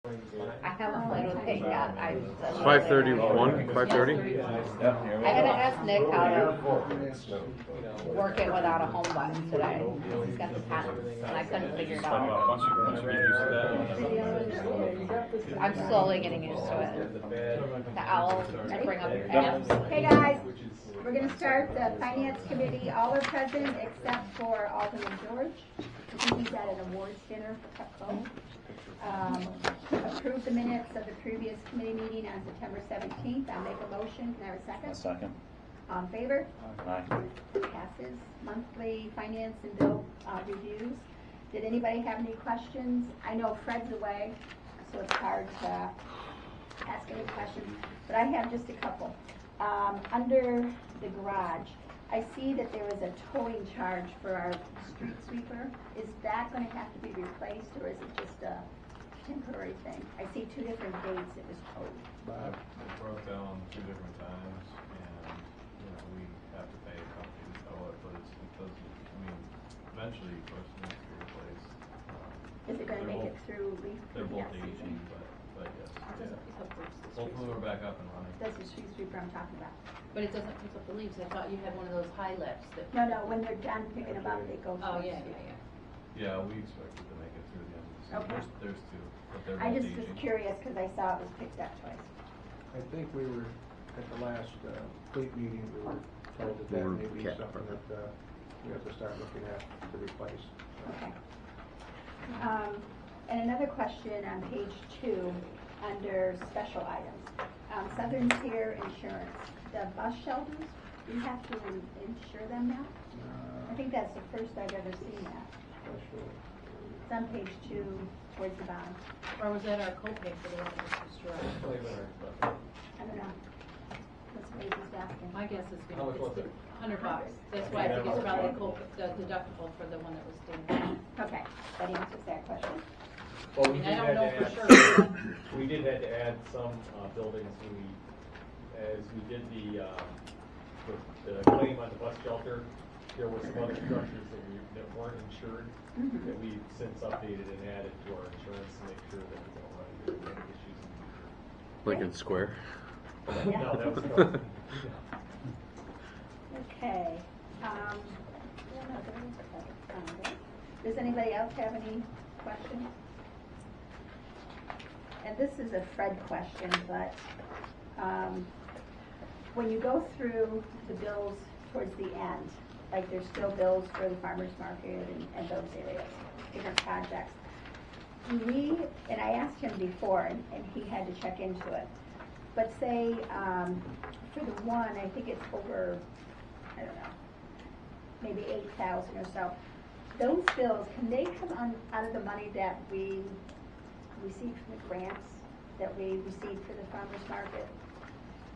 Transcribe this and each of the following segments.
I haven't played with it yet. 5:31, 5:30. I gotta ask Nick how to work it without a home button today. He's got the patterns, and I couldn't figure it out. Once you get used to that, I'm slowly getting used to it. The owl to bring up your apps. Hey guys, we're going to start the Finance Committee. All are present except for Alderman George. I think he's at an awards dinner for Cutco. Approve the minutes of the previous committee meeting on September 17th. I'll make a motion. Can I have a second? A second. All in favor? Aye. Passes. Monthly finance and bill reviews. Did anybody have any questions? I know Fred's away, so it's hard to ask any questions, but I have just a couple. Under the garage, I see that there was a towing charge for our street sweeper. Is that going to have to be replaced, or is it just a temporary thing? I see 2 different dates it was towed. it broke down 2 different times, and we have to pay a company to tow it, but it's because eventually, of course, it needs to be replaced. Is it going to make it through leaf? They're both aging, but yes. Both of them are back up and running. That's the street sweeper I'm talking about. But it doesn't pick up the leaves. I thought you had one of those high lifts that. No, when they're done picking them up, they go. Oh, through yeah. Yeah, we expect it to make it through the end of the season. Okay. There's 2, but they're I both just aging. was curious because I saw it was picked up twice. I think we were, at the last fleet meeting, we were told that that may be something that we have to start looking at to replace. Okay. And another question on page 2, under special items. Southern Tier Insurance. The bus shelters, you have to insure them now? I think that's the first I've ever seen that. It's on page 2, towards the bottom. Or was that our copay for the one that was destroyed? I don't know. That's what he's asking. My guess is going to be $100. That's why I think it's probably the deductible for the one that was damaged. Okay, that answers that question. Well, I don't know for sure. We did have to add some buildings as we did the claim on the bus shelter. There were some other structures that weren't insured that we've since updated and added to our insurance to make sure that we don't run into any issues in the future. Lincoln Square. Yeah. No, that was no. Okay. Does anybody else have any questions? And this is a Fred question, but when you go through the bills towards the end, like there's still bills for the farmer's market and those areas, different projects. Do we, and I asked him before, and he had to check into it, but say for the one, I think it's over, I don't know, maybe 8,000 or so. Those bills, can they come out of the money that we receive from the grants that we receive for the farmer's market?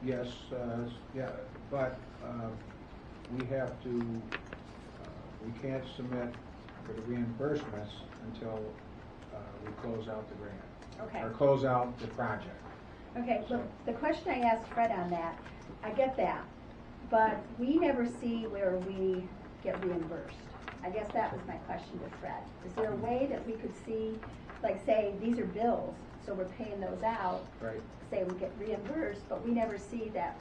Yes, yeah, but we have to, we can't submit for the reimbursements until we close out the grant. Okay. Or close out the project. Okay, so the question I asked Fred on that, I get that, but we never see where we get reimbursed. I guess that was my question to Fred. Is there a way that we could see, like say, these are bills, so we're paying those out, Right. say we get reimbursed, but we never see that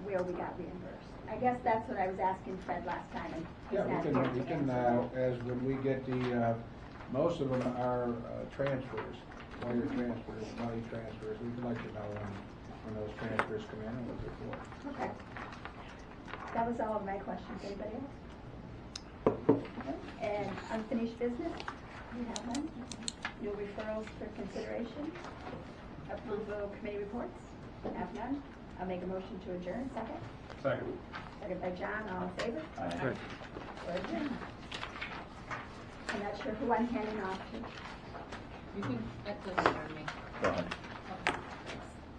where we got reimbursed. I guess that's what I was asking Fred last time, and he's Yeah, not we here can, to we can answer that. as when we get the, most of them are transfers, wire transfers, money transfers. We can let you know when those transfers come in and what they're for. Okay. That was all of my questions. Anybody else? Okay. And unfinished business? We have none. No referrals for consideration? Approval of committee reports? Have none. I'll make a motion to adjourn. Second? Second. Second by John. All in favor? Aye. We're adjourned. I'm not sure who I'm handing off to. You can, that doesn't matter to me. Go ahead. Okay.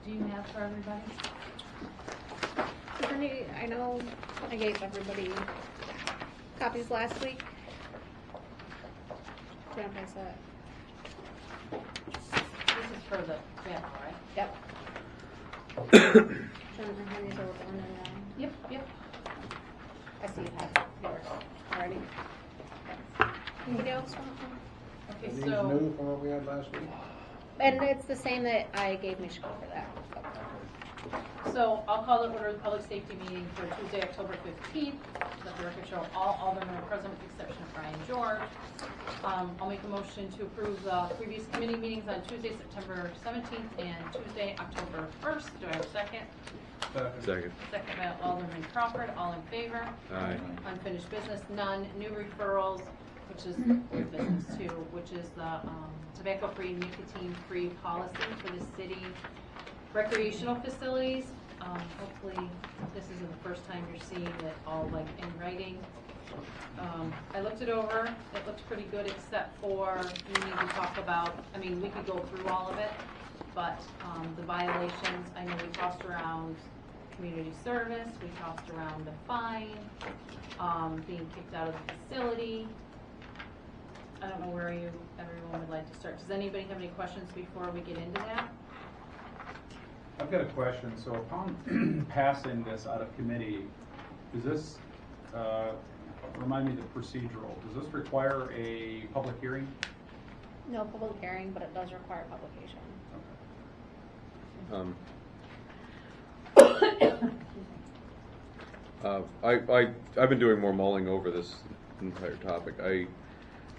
Do you have for everybody? I know I gave everybody copies last week. Can I pass that? This is for the sample, right? Yep. Trying to hand these over to one and Yep. I see you have yours already. Anybody else want one? Okay, Are these so new from what we had last week? And it's the same that I gave Michelle for that. So I'll call to order the public safety meeting for Tuesday, October 15th. Let the record show all aldermen are present with the exception of Brian George. I'll make a motion to approve the previous committee meetings on Tuesday, September 17th and Tuesday, October 1st. Do I have a second? Second. Second by Alderman Crawford. All in favor? Aye. Unfinished business, none. New referrals, which is the old business too, which is the tobacco-free, nicotine-free policy for the city recreational facilities. Hopefully this isn't the first time you're seeing it all like in writing. I looked it over. It looks pretty good except for we need to talk about, I mean, we could go through all of it, but the violations, I know we tossed around community service, we tossed around the fine, being kicked out of the facility. I don't know where everyone would like to start. Does anybody have any questions before we get into that? I've got a question. So upon passing this out of committee, does this, remind me the procedural, does this require a public hearing? No public hearing, but it does require publication. I've been doing more mulling over this entire topic.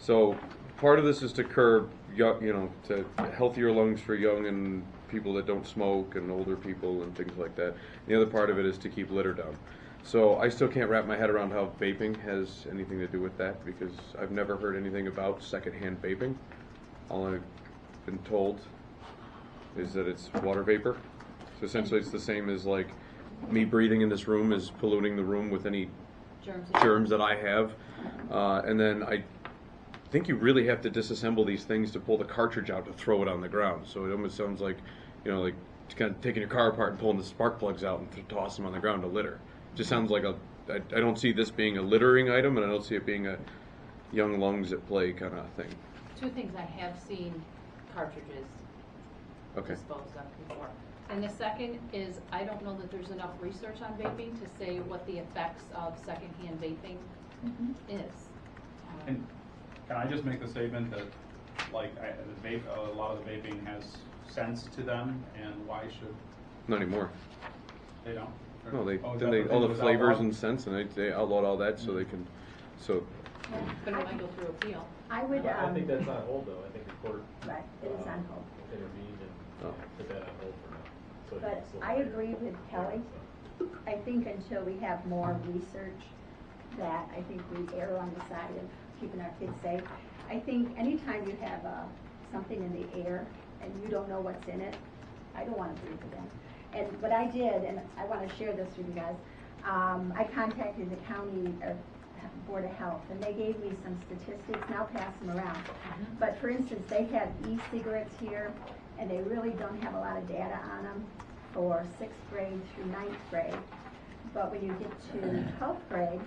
So part of this is to curb, to healthier lungs for young and people that don't smoke and older people and things like that. The other part of it is to keep litter down. So I still can't wrap my head around how vaping has anything to do with that, because I've never heard anything about secondhand vaping. All I've been told is that it's water vapor. So essentially it's the same as like me breathing in this room is polluting the room with any germs that I have. And then I think you really have to disassemble these things to pull the cartridge out to throw it on the ground. So it almost sounds like, like kind of taking your car apart and pulling the spark plugs out and toss them on the ground to litter. It just sounds like I don't see this being a littering item, and I don't see it being a young lungs at play kind of thing. Two things I have seen cartridges disposed of before. And the second is I don't know that there's enough research on vaping to say what the effects of secondhand vaping is. And can I just make the statement that, like, a lot of the vaping has sense to them, and why should Not anymore. they don't? No, they Oh, is then that they the all thing the was flavors outlawed? and scents, and they outlawed all that so they can. So But it might go through appeal. I would, I think that's on hold though. I think the court right, it is on hold. intervened and put that on hold for now. So it But can still I fire. agree with Kelly. I think until we have more research, that I think we err on the side of keeping our kids safe. I think anytime you have something in the air and you don't know what's in it, I don't want to breathe it in. And what I did, and I want to share this with you guys, I contacted the county Board of Health, and they gave me some statistics, and I'll pass them around. But for instance, they have e-cigarettes here, and they really don't have a lot of data on them for 6th grade through 9th grade. But when you get to 12th grade,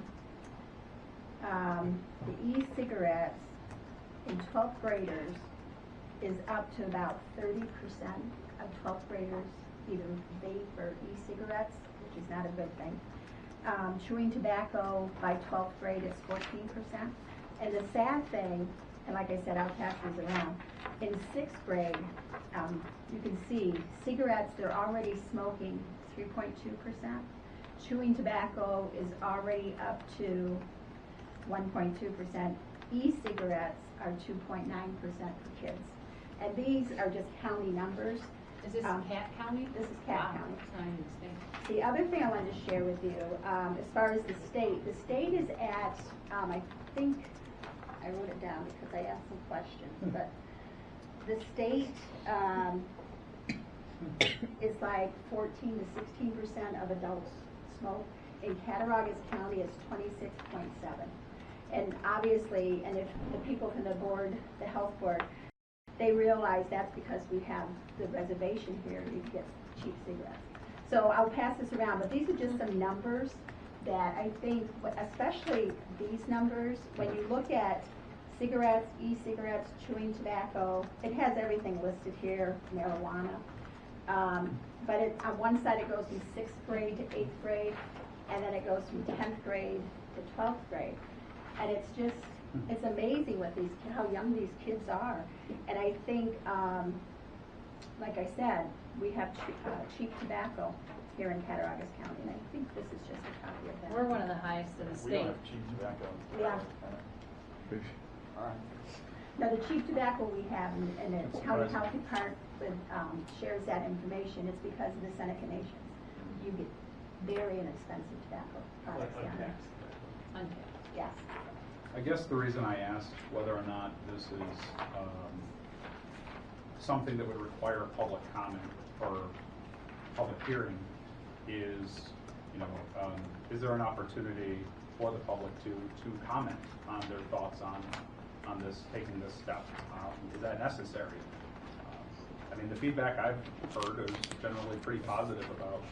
the e-cigarettes in 12th graders is up to about 30% of 12th graders either vape or e-cigarettes, which is not a good thing. Chewing tobacco by 12th grade is 14%. And the sad thing, and like I said, I'll pass these around, in 6th grade, you can see cigarettes, they're already smoking 3.2%. Chewing tobacco is already up to 1.2%. E-cigarettes are 2.9% for kids. And these are just county numbers. Is this Cat County? This is Cat Wow, County. it's not even the state. The other thing I wanted to share with you, as far as the state is at, I think, I wrote it down because I asked some questions, but the state is like 14 to 16% of adults smoke. In Cattaraugus County, it's 26.7. And obviously, and if the people from the board, the health board, they realize that's because we have the reservation here, you get cheap cigarettes. So I'll pass this around, but these are just some numbers that I think, especially these numbers, when you look at cigarettes, e-cigarettes, chewing tobacco, it has everything listed here, marijuana. But on one side it goes from 6th grade to 8th grade, and then it goes from 10th grade to 12th grade. And it's just, it's amazing what how young these kids are. And I think like I said, we have cheap tobacco here in Cattaraugus County, and I think this is just a copy of that. We're one of the highest in the We don't state. have cheap tobacco. Yeah. All right. Now, the cheap tobacco we have, and the County Health Department shares that information, it's because of the Seneca Nations. You get very inexpensive tobacco products down there. Untapped. Yes. I guess the reason I asked whether or not this is something that would require public comment or public hearing is, is there an opportunity for the public to comment on their thoughts on this, taking this step? Is that necessary? I mean, the feedback I've heard is generally pretty positive about,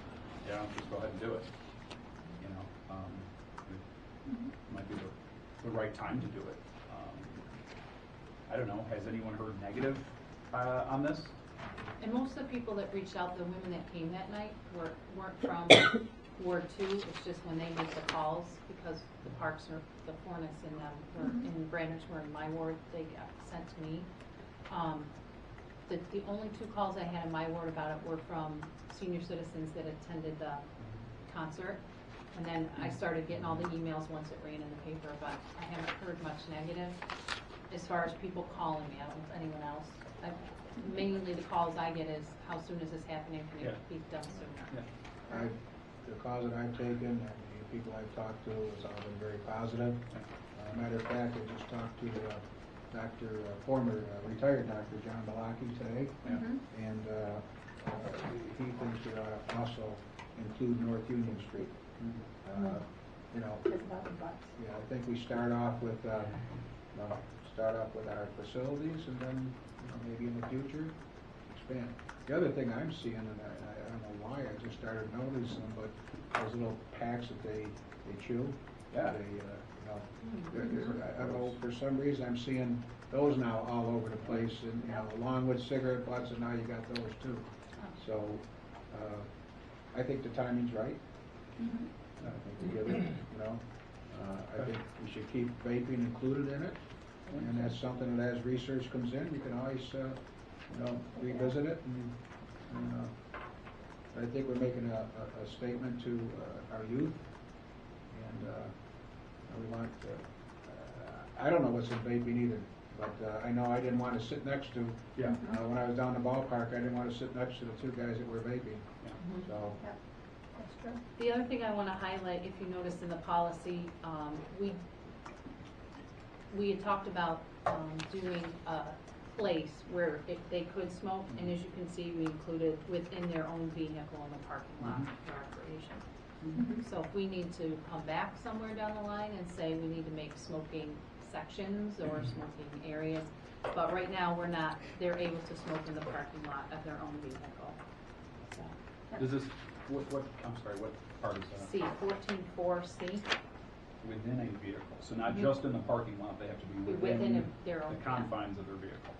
just go ahead and do it. It might be the right time to do it. I don't know, has anyone heard negative on this? And most of the people that reached out, the women that came that night, weren't from Ward 2. It's just when they make the calls, because the parks are, the Fornix in them were in Branders were in my ward, they got sent to me. The only 2 calls I had in my ward about it were from senior citizens that attended the concert. And then I started getting all the emails once it ran in the paper, but I haven't heard much negative as far as people calling me. I don't know if anyone else. Mainly the calls I get is, how soon is this happening? Can it be done sooner? The calls that I've taken and the people I've talked to has all been very positive. Matter of fact, I just talked to former retired Dr. John Balaki today, and he thinks we ought to also include North Union Street. I think we start off with our facilities, and then maybe in the future expand. The other thing I'm seeing, and I don't know why, I just started noticing them, but those little packs that they chew. Yeah. I don't know, for some reason I'm seeing those now all over the place, and along with cigarette butts, and now you got those too. So I think the timing's right. I think we give it, I think we should keep vaping included in it, and that's something that as research comes in, you can always, revisit it. And I think we're making a statement to our youth, and we want. I don't know what's in vaping either, but I know I didn't want to sit next to. Yeah. When I was down in the ballpark, I didn't want to sit next to the 2 guys that were vaping. So. That's true. The other thing I want to highlight, if you notice in the policy, we had talked about doing a place where they could smoke, and as you can see, we included within their own vehicle in the parking lot for recreation. So if we need to come back somewhere down the line and say we need to make smoking sections or smoking areas, but right now they're able to smoke in the parking lot of their own vehicle. So. Does this, I'm sorry, what part is that? C, 14.4C. Within a vehicle, so not just in the parking lot, they have to be within their own the confines of their vehicle.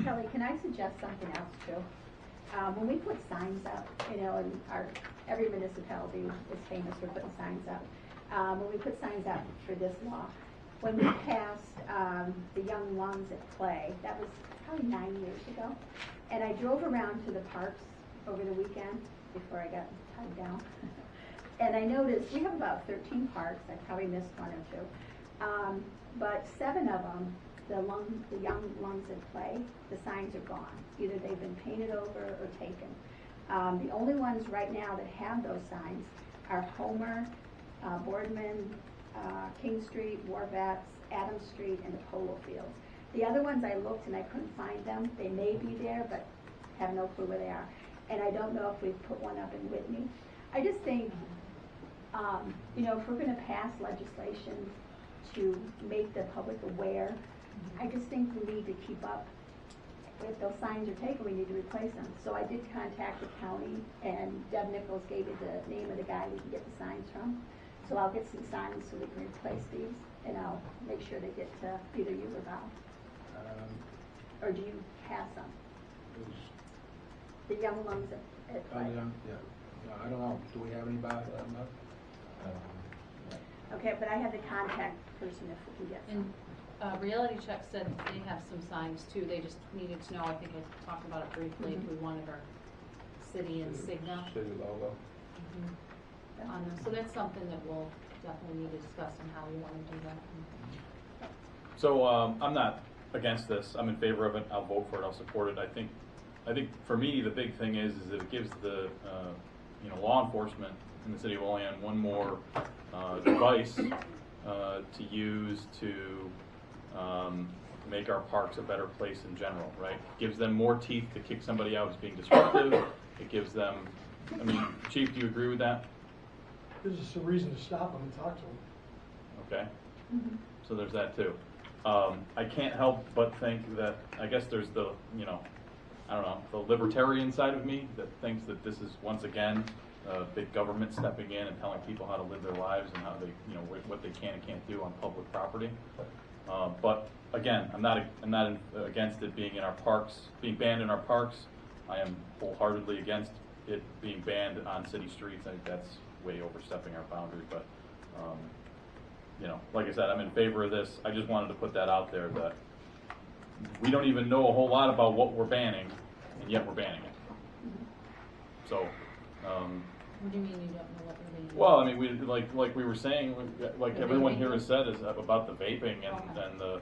Kelly, can I suggest something else too? When we put signs up, and every municipality is famous for putting signs up. When we put signs up for this law, when we passed the Young Lungs at Play, that was probably 9 years ago, and I drove around to the parks over the weekend before I got tied down. And I noticed we have about 13 parks. I probably missed 1 or 2, but 7 of them, the Young Lungs at Play, the signs are gone. Either they've been painted over or taken. The only ones right now that have those signs are Homer, Boardman, King Street, War Vets, Adams Street, and the Polo Fields. The other ones I looked and I couldn't find them. They may be there, but have no clue where they are. And I don't know if we've put one up in Whitney. I just think, if we're going to pass legislation to make the public aware, I just think we need to keep up. If those signs are taken, we need to replace them. So I did contact the county, and Deb Nichols gave me the name of the guy we can get the signs from. So I'll get some signs so we can replace these, and I'll make sure they get to either you or Val. Or do you have some? The Young Lungs at Play. I don't know. Do we have any about Okay, but I have the contact person if we can get some. Reality Check said they have some signs too, they just needed to know, I think I talked about it briefly, if we wanted our city insignia City logo. on them, so that's something that we'll definitely need to discuss on how we wanna do that. So, I'm not against this, I'm in favor of it, I'll vote for it, I'll support it. I think for me, the big thing is that it gives the, law enforcement in the city of Olean one more, device, to use to, make our parks a better place in general, right? Gives them more teeth to kick somebody out as being disruptive, it gives them, I mean, Chief, do you agree with that? Gives us a reason to stop them and talk to them. Okay, so there's that too. I can't help but think that, I guess there's the, I don't know, the libertarian side of me that thinks that this is once again, big government stepping in and telling people how to live their lives and how they, what they can and can't do on public property. But again, I'm not against it being in our parks, being banned in our parks. I am wholeheartedly against it being banned on city streets. I think that's way overstepping our boundary, but, like I said, I'm in favor of this. I just wanted to put that out there that we don't even know a whole lot about what we're banning, and yet we're banning it. So, What do you mean you don't know what we're doing? well, I mean, we like we were saying, like The everyone vaping? here has said, is about the vaping and the,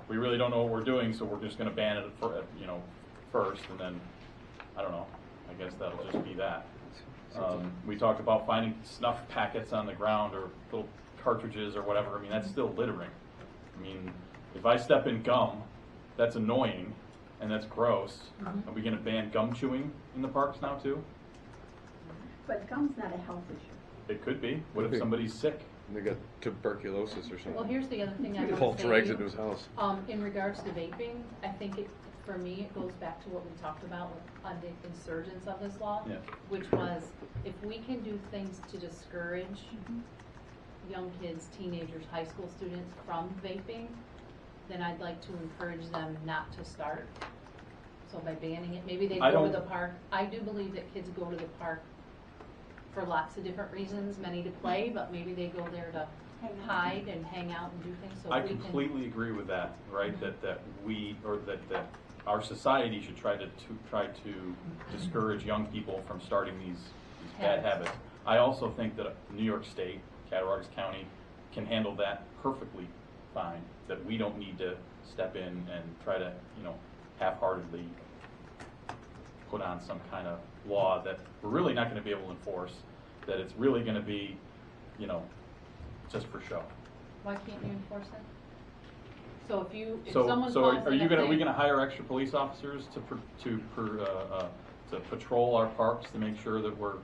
we really don't know what we're doing, so we're just going to ban it for, first, and then I don't know. I guess that'll just be that. We talked about finding snuff packets on the ground or little cartridges or whatever. I mean, that's still littering. I mean, if I step in gum, that's annoying and that's gross. Are we going to ban gum chewing in the parks now too? But gum's not a health issue. It could be. What Could if be. somebody's sick? They got tuberculosis or something. Well, here's the other thing I Paul want to drags say. it to his house. In regards to vaping, I think for me, it goes back to what we talked about on the insurgence of this law, Yeah. which was if we can do things to discourage young kids, teenagers, high school students from vaping, then I'd like to encourage them not to start. So by banning it, maybe they go to the park. I do believe that kids go to the park for lots of different reasons, many to play, but maybe they go there to hide and hang out and do things. So I we can, completely agree with that, right? That our society should try to discourage young people from starting these bad habits. I also think that New York State, Cattaraugus County, can handle that perfectly fine. That we don't need to step in and try to, half-heartedly put on some kind of law that we're really not going to be able to enforce. That it's really going to be, just for show. why can't you enforce it? So if So someone are calls in we a going thing- to hire extra police officers to patrol our parks to make sure that we're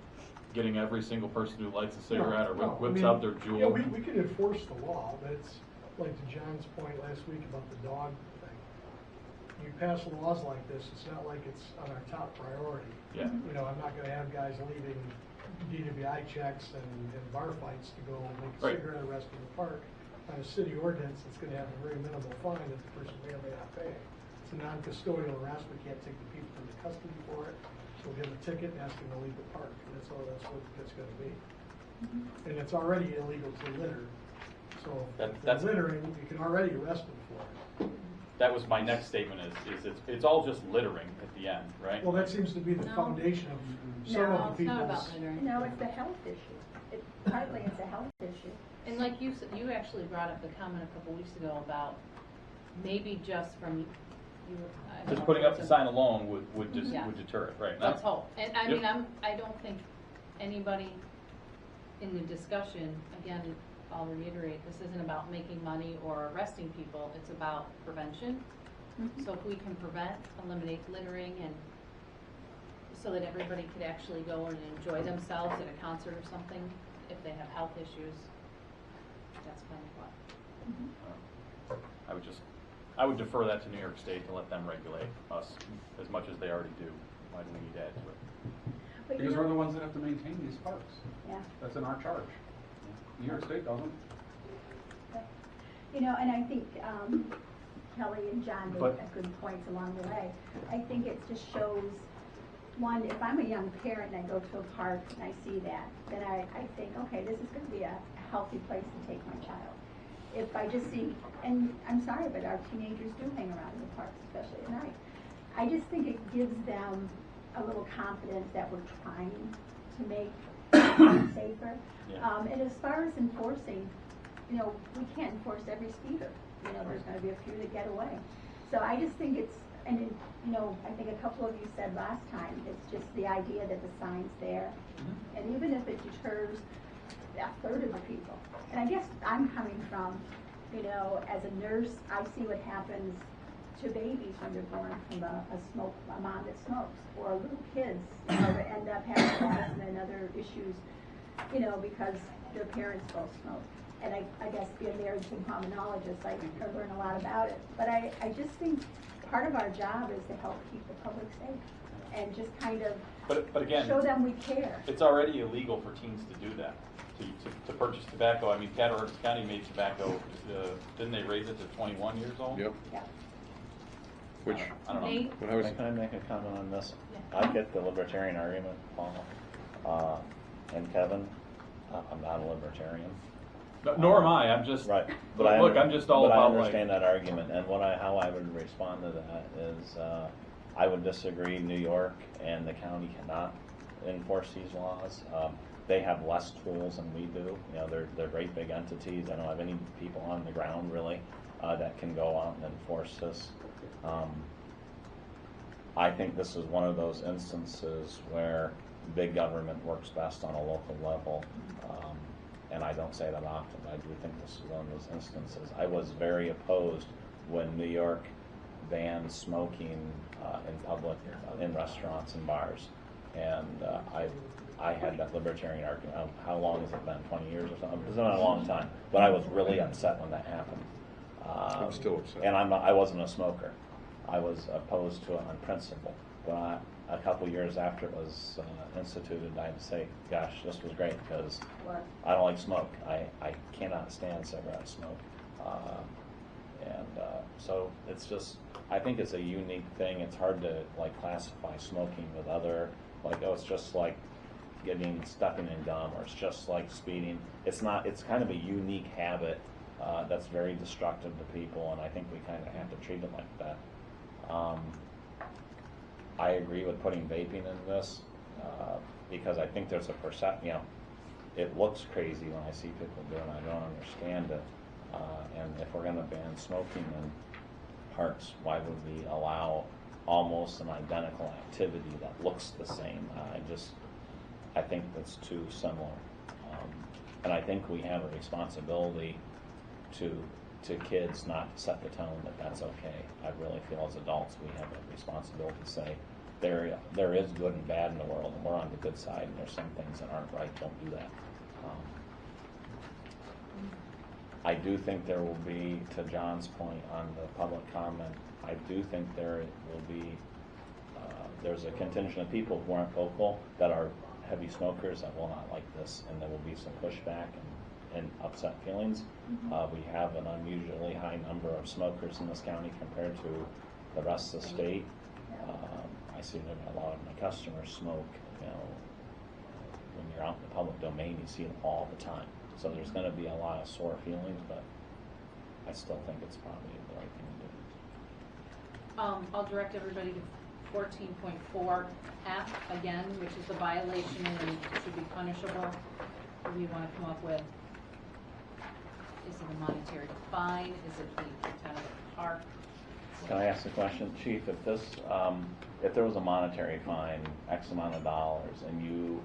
getting every single person who lights a cigarette or whips out their jewel? Yeah, we could enforce the law, but it's like to John's point last week about the dog thing. You pass laws like this, it's not like it's on our top priority. Yeah. I'm not gonna have guys leaving DWI checks and bar fights to go make a Right. cigarette arrest in the park. On a city ordinance, it's gonna have a very minimal fine that the person may or may not pay. It's a non-custodial arrest, we can't take the people into custody for it. We'll give them a ticket and ask them to leave the park, and that's what it's gonna be. And it's already illegal to litter, so if That's- they're littering, you can already arrest them for it. That was my next statement is it's all just littering at the end, right? Well, that seems to be the No. foundation of some No, of the it's not about people's. littering. No, it's a health issue. Partly it's a health issue. And like you said, you actually brought up the comment a couple weeks ago about maybe just from you. I don't Just know putting if up the it's a- sign alone would Yeah. deter it, right? Let's hope. And I Yep. mean, I don't think anybody in the discussion, again, I'll reiterate, this isn't about making money or arresting people, it's about prevention. So if we can prevent, eliminate littering, and so that everybody could actually go and enjoy themselves at a concert or something, if they have health issues, that's kind of what. I would defer that to New York State to let them regulate us as much as they already do. Why do we need to add to it? But Because we're the ones that have to maintain these parks. Yeah. That's in our charge. New York State doesn't. And I think Kelly and John made But- good points along the way. I think it just shows, one, if I'm a young parent and I go to a park and I see that, then I think, okay, this is going to be a healthy place to take my child. if I just see, and I'm sorry, but our teenagers do hang around in the parks, especially at night. I just think it gives them a little confidence that we're trying to make it safer. Yeah. And as far as enforcing, you know, we can't enforce every speeder. You know, there's going to be a few that get away. So I just think it's, and it, you know, I think a couple of you said last time, it's just the idea that the sign's there. Mm-hmm. And even if it deters a third of the people. And I guess I'm coming from, you know, as a nurse, I see what happens to babies when they're born from a mom that smokes, or little kids, you know, that end up having asthma and other issues, you know, because their parents both smoke. And I guess being married to a pulmonologist, I learn a lot about it. But I just think part of our job is to help keep the public safe and just kind of but again, show them we care. it's already illegal for teens to do that, to purchase tobacco. I mean, Cattaraugus County made tobacco, didn't they raise it to 21 years old? Yep. Yeah. Which, I don't know. Nate? when I was, Can I make a comment on this? Yeah. I get the libertarian argument, Paul. And Kevin, I'm not a libertarian. No, nor am I. I'm just Right. Look, I'm just all but about I understand that argument, and how I would respond to that is, I would disagree. New York and the county cannot enforce these laws. They have less tools than we do. You know, they're great big entities. I don't have any people on the ground really that can go out and enforce this. I think this is one of those instances where big government works best on a local level. And I don't say that often, but I do think this is one of those instances. I was very opposed when New York banned smoking in public, in restaurants and bars. And I had that libertarian argument. How long has it been, 20 years or something? It's been a long time. But I was really upset when that happened. I'm still upset. And I wasn't a smoker. I was opposed to it on principle. But a couple years after it was instituted, I had to say, gosh, this was great because I don't like smoke. I cannot stand cigarette smoke. So it's just, I think it's a unique thing. It's hard to like classify smoking with other, like, oh, it's just like stepping in gum, or it's just like speeding. It's not, it's kind of a unique habit that's very destructive to people, and I think we kind of have to treat it like that. I agree with putting vaping in this because I think there's a perception, you know, it looks crazy when I see people doing it. I don't understand it. And if we're going to ban smoking in parks, why would we allow almost an identical activity that looks the same? I think that's too similar. And I think we have a responsibility to kids not to set the tone that that's okay. I really feel as adults we have a responsibility to say there is good and bad in the world, and we're on the good side, and there's some things that aren't right. Don't do that. I do think there will be, to John's point on the public comment, I do think there will be, there's a contingent of people who aren't vocal that are heavy smokers that will not like this, and there will be some pushback and upset feelings. We have an unusually high number of smokers in this county compared to the rest of the state. I see that a lot of my customers smoke. You know, when you're out in the public domain, you see them all the time. So there's going to be a lot of sore feelings, but I still think it's probably the right thing to do. I'll direct everybody to 14.4F again, which is the violation and should be punishable. What do you want to come up with? Is it a monetary fine? Is it being kicked out of the park? Can I ask a question, Chief? If there was a monetary fine, X amount of dollars, and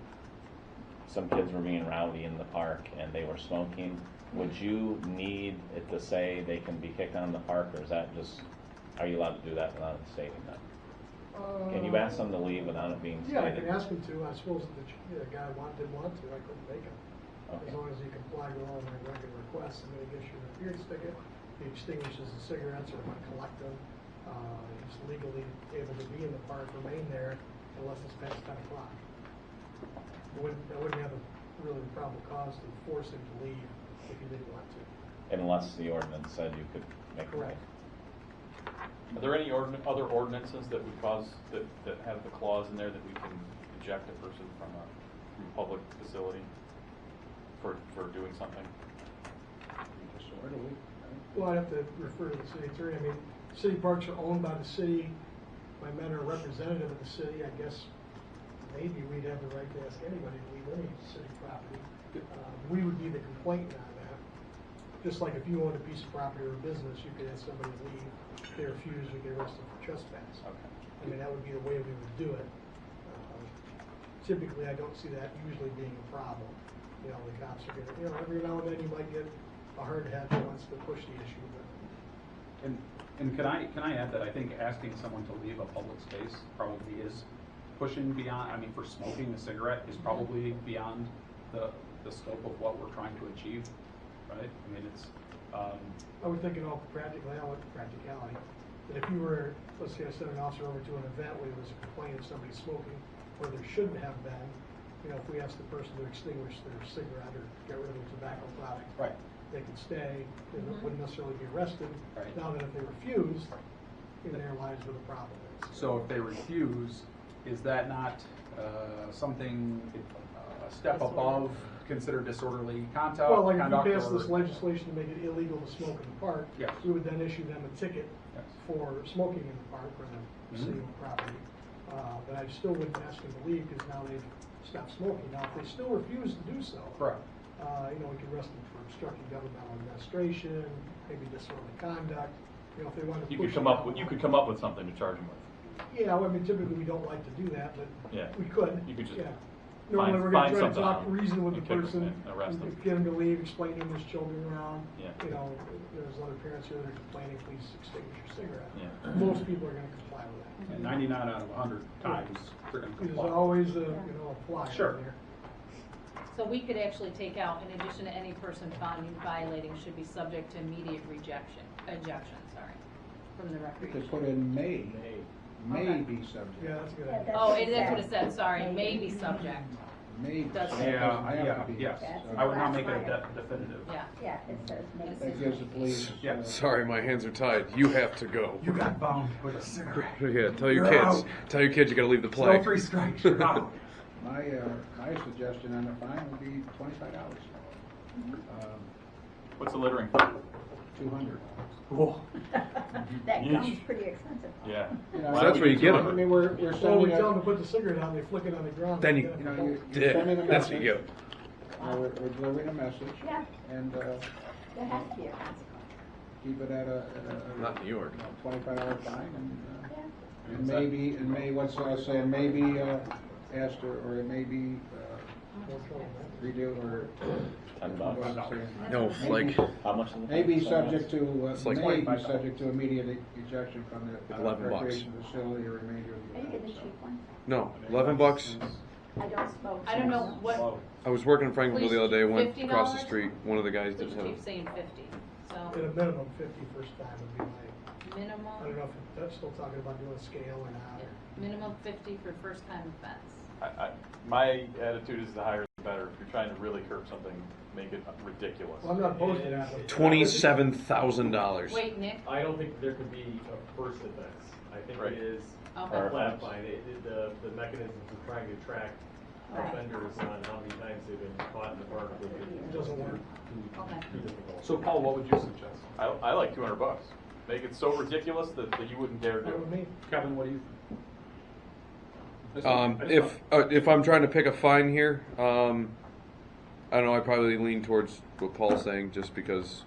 some kids were being rowdy in the park and they were smoking, would you need it to say they can be kicked out of the park, or is that just, are you allowed to do that without stating that? Can you ask them to leave without it being stated? Yeah, I can ask him to. I suppose if the guy didn't want to, I couldn't make him. Okay. As long as he complied with all my regular requests, and then he gets you an appearance ticket, he extinguishes the cigarettes or might collect them. He's legally able to be in the park, remain there, unless it's past 10 o'clock. I wouldn't have a really probable cause to force him to leave if he didn't want to. Unless the ordinance said you could make it. Correct. Are there any other ordinances that would cause that have the clause in there that we can eject a person from a public facility for doing something? Where do we? Well, I'd have to refer to the city attorney. I mean, city parks are owned by the city. If I met a representative of the city, I guess maybe we'd have the right to ask anybody to leave any city property. We would be the complainant on that. Just like if you owned a piece of property or a business, you could ask somebody to leave. If they refuse, you could arrest them for trespass. Okay. I mean, that would be the way we would do it. Typically, I don't see that usually being a problem. You know, the cops are gonna, every now and then you might get a hard hat that wants to push the issue, but. And can I add that I think asking someone to leave a public space probably is pushing beyond, I mean, for smoking a cigarette is probably beyond the scope of what we're trying to achieve, right? I mean, it's, I would think in all practicality, that if you were, let's say I sent an officer over to an event where there was a complaint of somebody smoking where there shouldn't have been, if we asked the person to extinguish their cigarette or get rid of a tobacco product. right. They could stay, they wouldn't necessarily be arrested. Right. Now that if they refused, in their lives where the problem is. So if they refuse, is that not something, a step above considered disorderly conduct? Well, like if you pass or- this legislation to make it illegal to smoke in the park, Yes. we would then issue them a ticket Yes. for smoking in the park or the city property. But I still wouldn't ask them to leave because now they've stopped smoking. Now, if they still refuse to do so, Correct. we can arrest them for obstructing governmental administration, maybe disorderly conduct. If they want to You push could come it up out- with, you could come up with something to charge them with. Yeah, well, I mean, typically we don't like to do that, but Yeah. we could. You could just Yeah. Normally, we're find gonna try to something talk, on 'em reason with the and kick 'em person, and arrest them. get them to leave, explain to them there's children around. Yeah. There's other parents here that are complaining, please extinguish your cigarette. Yeah. Most people are gonna comply with that. And 99 out of 100 times, they're going to There's comply. always a fly Sure. in there. So we could actually take out, in addition to any person found in violating should be subject to immediate ejection, from the You recreation. could put in may Okay. be subject. Yeah, that's a good Yeah, idea. Oh, that's what it said, sorry, may be subject, May. Does it? Yes. That's- I would not make it a that's definitive. yeah. Yeah, it says make. That gives the police. Yeah. Sorry, my hands are tied. You have to go. You got bound with a cigarette. Yeah, tell your You're kids. out. Tell your kids you gotta leave the play. No 3 strikes, you're out. My suggestion on the fine would be $25. What's the littering? 200. Whoa. That Yeesh. comes pretty expensive. Yeah. You know, So that's where you get I them. mean, we're Well, we sending tell them to a, put the cigarette out, they flick it on the ground. Then you- you're Yeah, sending a that's message. what you get. We're delivering a message. Yeah. And There has to be a consequence. keep it at a Not New York. $25 fine Yeah. and maybe what's saying, maybe asked or it may be redo or. $10. what was it saying? No, Maybe- like How much is it? Maybe subject to, It's like may be $25. subject to immediate ejection from the $11. recreation facility or remainder of the. Are you getting the cheap one? no, $11. I don't smoke. I don't know what, Whoa. I was working in Franklinville the other day. Went across the $50? street. One of the guys we didn't have. keep saying 50, At a so minimum, 50 first time would be my, I don't minimum, know if that's still talking about doing a scale or not. minimum 50 for first time offense. My attitude is the higher the better. If you're trying to really curb something, make it ridiculous. Well, I'm not opposed to that. but- $27,000. Wait, Nick? I don't think there could be a first offense. I think Right. it is Okay. a flat fine. The mechanisms of trying to track Right. offenders on how many times they've been caught in the park would be It doesn't work. Okay. too difficult. So Paul, what would you suggest? I like $200. Make it so ridiculous that you wouldn't dare do That would it. mean, Kevin, what do you think? If I'm trying to pick a fine here, I don't know. I probably lean towards what Paul's saying, just because.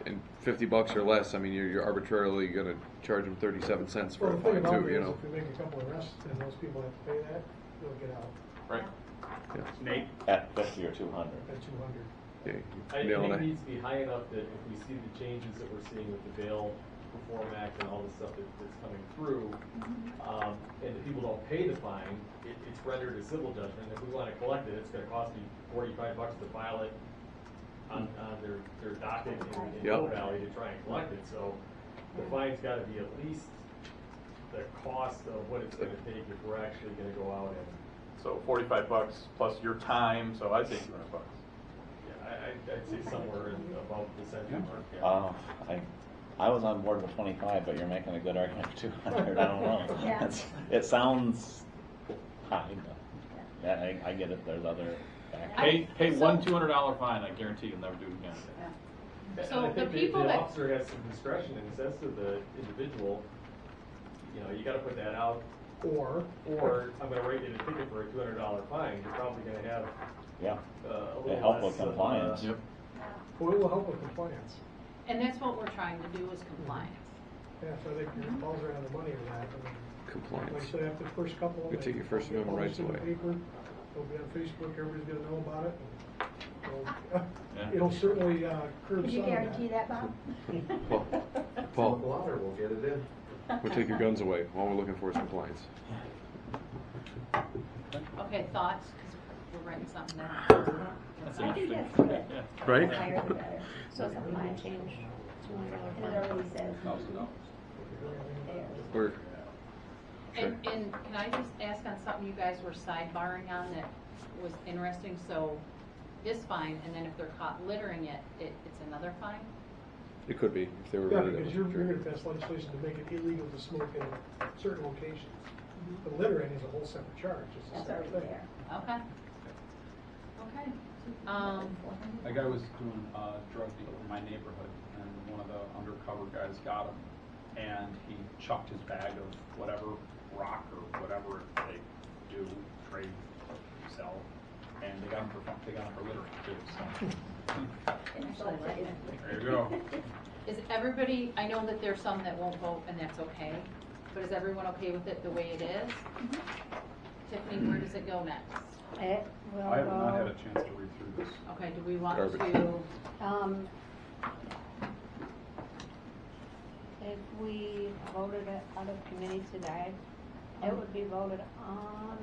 And $50 or less. I mean, you're arbitrarily going to charge them 37 cents for well, a the thing fine about too. it You is know. if we make a couple arrests and those people have to pay that, they'll get out Right. Nate? At 50 or 200. at 200. Yeah, I nail think it. it needs to be high enough that if we see the changes that we're seeing with the Bail Reform Act and all the stuff that's coming through, and the people don't pay the fine, it's rendered a civil judgment. If we want to collect it, it's going to cost me $45 to file it on their docket in Yep. Mill Valley to try and collect it. So the fine's got to be at least the cost of what it's going to take if we're actually going to go out and. So $45 plus your time. So I'd say $200. Yeah, I'd say somewhere above the century mark. Yeah. I was on board with 25, but you're making a good argument for 200. I don't know. Yeah. It sounds high, but yeah, I get it. There's other factors. Pay So- one $200 fine. I guarantee you'll never do it again. So I the think people the that- officer has some discretion and says to the individual, you know, you gotta put that out, Or I'm gonna write you a ticket for a $200 fine, you're probably gonna have, Yeah, a they little help less with compliance. Yep. well, it will help with compliance. And that's what we're trying to do is compliance. Yeah, so I think your balls are on the money with that. I mean, like I Compliance. said, after the first couple, You take your First Amendment rights published in the away. paper, it'll be on Facebook, everybody's gonna know about it. and Yeah. It'll certainly curb Can some you of guarantee that. that, Bob? Paul, Louder, we'll get it in. we'll take your guns away. All we're looking for is compliance. Okay, thoughts, because we're writing something down. That's I think interesting. that's good. Yeah. Right? The higher the better. So it's a compliance change. And it already says $1,000. there. We're, And can I just ask on something you guys were sidebarring on that was interesting? So this fine, and then if they're caught littering it, it's another fine? it could be, if they were Yeah, really that because much. you're gonna pass legislation to make it illegal to smoke in certain locations. But littering is a whole separate charge, it's a That's separate already thing. there. Okay. Okay. A guy was doing a drug deal in my neighborhood, and one of the undercover guys got him, and he chucked his bag of whatever rock or whatever they do, trade, sell, and they got him for littering too. So Actually, like it. there you go. Is everybody, I know that there's some that won't vote, and that's okay, but is everyone okay with it the way it is? Tiffany, where does it go next? It will I have not had a go, chance to read through this. Okay, do we want Garbage. to, If we voted it out of committee today, it would be voted on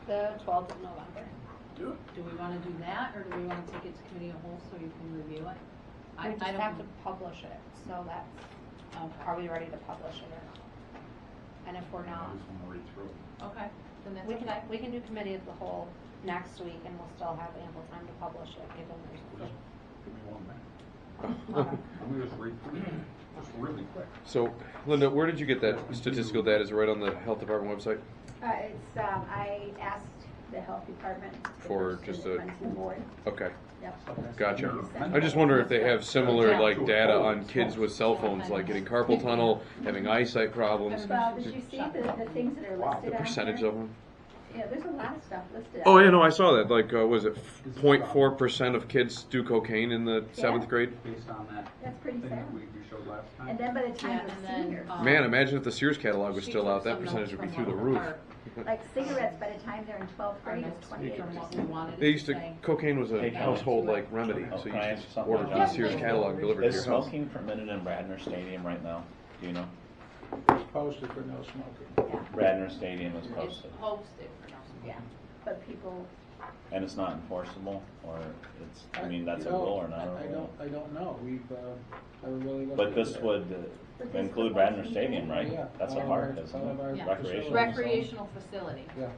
the 12th of November. do we want to do that, or do we want to take it to committee of whole so you can review it? We just I don't have to know. publish it, so that's, Okay. are we ready to publish it or not? And if we're I not, just want to read through it. Okay, then that's we okay. can do committee of the whole next week and we'll still have ample time to publish it, given Just there's. give me 1 minute. Let me just read through it, just really quick. So, Linda, where did you get that statistical data? Is it right on the health department website? it's, I asked the health department. For to just the a- Princeton board. Okay, Yep. gotcha. I just wonder if they have similar like data on kids with cell phones, like getting carpal tunnel, having eyesight problems. Well, did you see the things that are listed The on percentage here? of them. Yeah, there's a lot of stuff listed. Oh on yeah, no, I saw that. Like, was it 0.4% of kids do cocaine in the seventh grade? Based on that That's pretty thing sad. that we showed last time. And then by the time Yeah, the and then, seniors, Man, imagine if the Sears catalog was She still took out. That some percentage notes would be from through the one roof. of our- like cigarettes, by the time they're in 12th our grade, notes it's from 28%. what we wanted They used to, say. cocaine was a Hey, household like remedy, so you Can I just ask something? ordered the Yeah, Sears please. catalog and delivered to Is your house. smoking permitted in Radnor Stadium right now? Do you know? It's posted for no smoking. Yeah, Radnor Stadium is It's posted, posted for no. yeah, but people, and it's not enforceable, or it's, I mean, that's a You know, rule or not a I rule? don't know, we've, haven't really looked But into this that. would But this include would Radnor be- Stadium, right? Yeah, That's a all of park, our- isn't all of our it? Yeah. Recreational. Recreational facility. Yeah.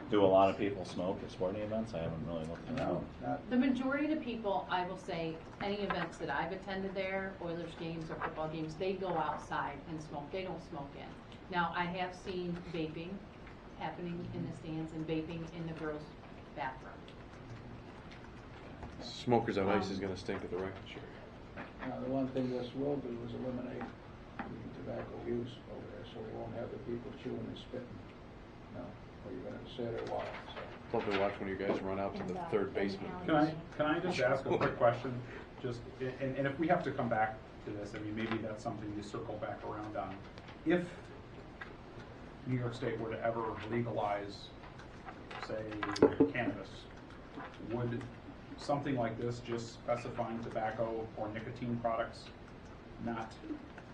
Do a lot of people smoke at sporting events? I haven't really looked it No, out. not, The majority of the people, I will say, any events that I've attended there, Oilers games or football games, they go outside and smoke. They don't smoke in. Now, I have seen vaping happening in the stands and vaping in the girls' bathroom. Smokers on ice is gonna stink at the record show. the one thing this will do is eliminate the tobacco use over there, so we won't have the people chewing and spitting. No, or you're gonna sit or walk, so. Love to watch one of you guys run out to the third basement. Can I just ask a quick question? Just, and if we have to come back to this, I mean, maybe that's something you circle back around on. If New York State were to ever legalize, say, cannabis, would something like this, just specifying tobacco or nicotine products, not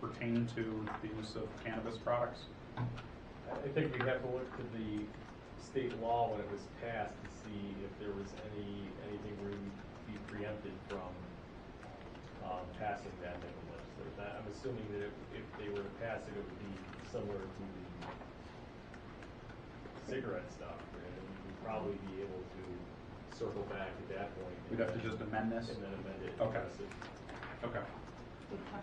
pertain to the use of cannabis products? I think we'd have to look to the state law when it was passed to see if there was anything where we'd be preempted from passing that type of legislation. I'm assuming that if they were to pass it, it would be similar to the cigarette stuff, and we'd probably be able to circle back at that point. We'd have to just amend this? And then amend it. Okay. address it. Okay.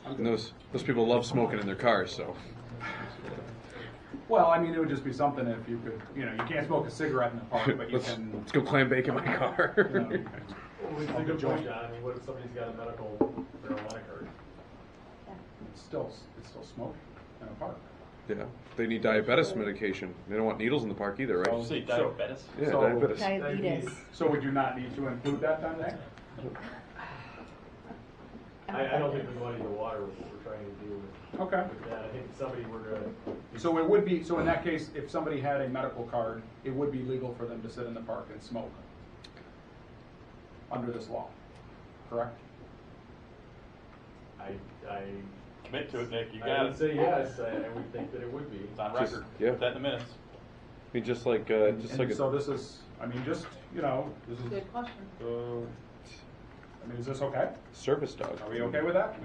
And those people love smoking in their cars, so. Well, I mean, it would just be something if you could, you can't smoke a cigarette in the park, but you Let's can. go clam bake in my car. you know, It's a good point, John. I mean, what if somebody's got a medical marijuana card? It's still smoke in a park. Yeah, they need diabetes medication. They don't want needles in the park either, right? Did you say diabetes? Yeah, So- diabetes. Diabetes. So would you not need to include that then, Nick? I don't think we muddy the water with what we're trying to do with, Okay. with that. I think if somebody were to. So it would be, so in that case, if somebody had a medical card, it would be legal for them to sit in the park and smoke under this law, correct? I Commit to it, Nick, you I got would it. say yes. I would think that it would be. It's on Just- record. yeah. Put that in the minutes. I mean, just like And a, so this is, I mean, just, you know, this is, Good question. I mean, is this okay? service dog. Are we okay with that?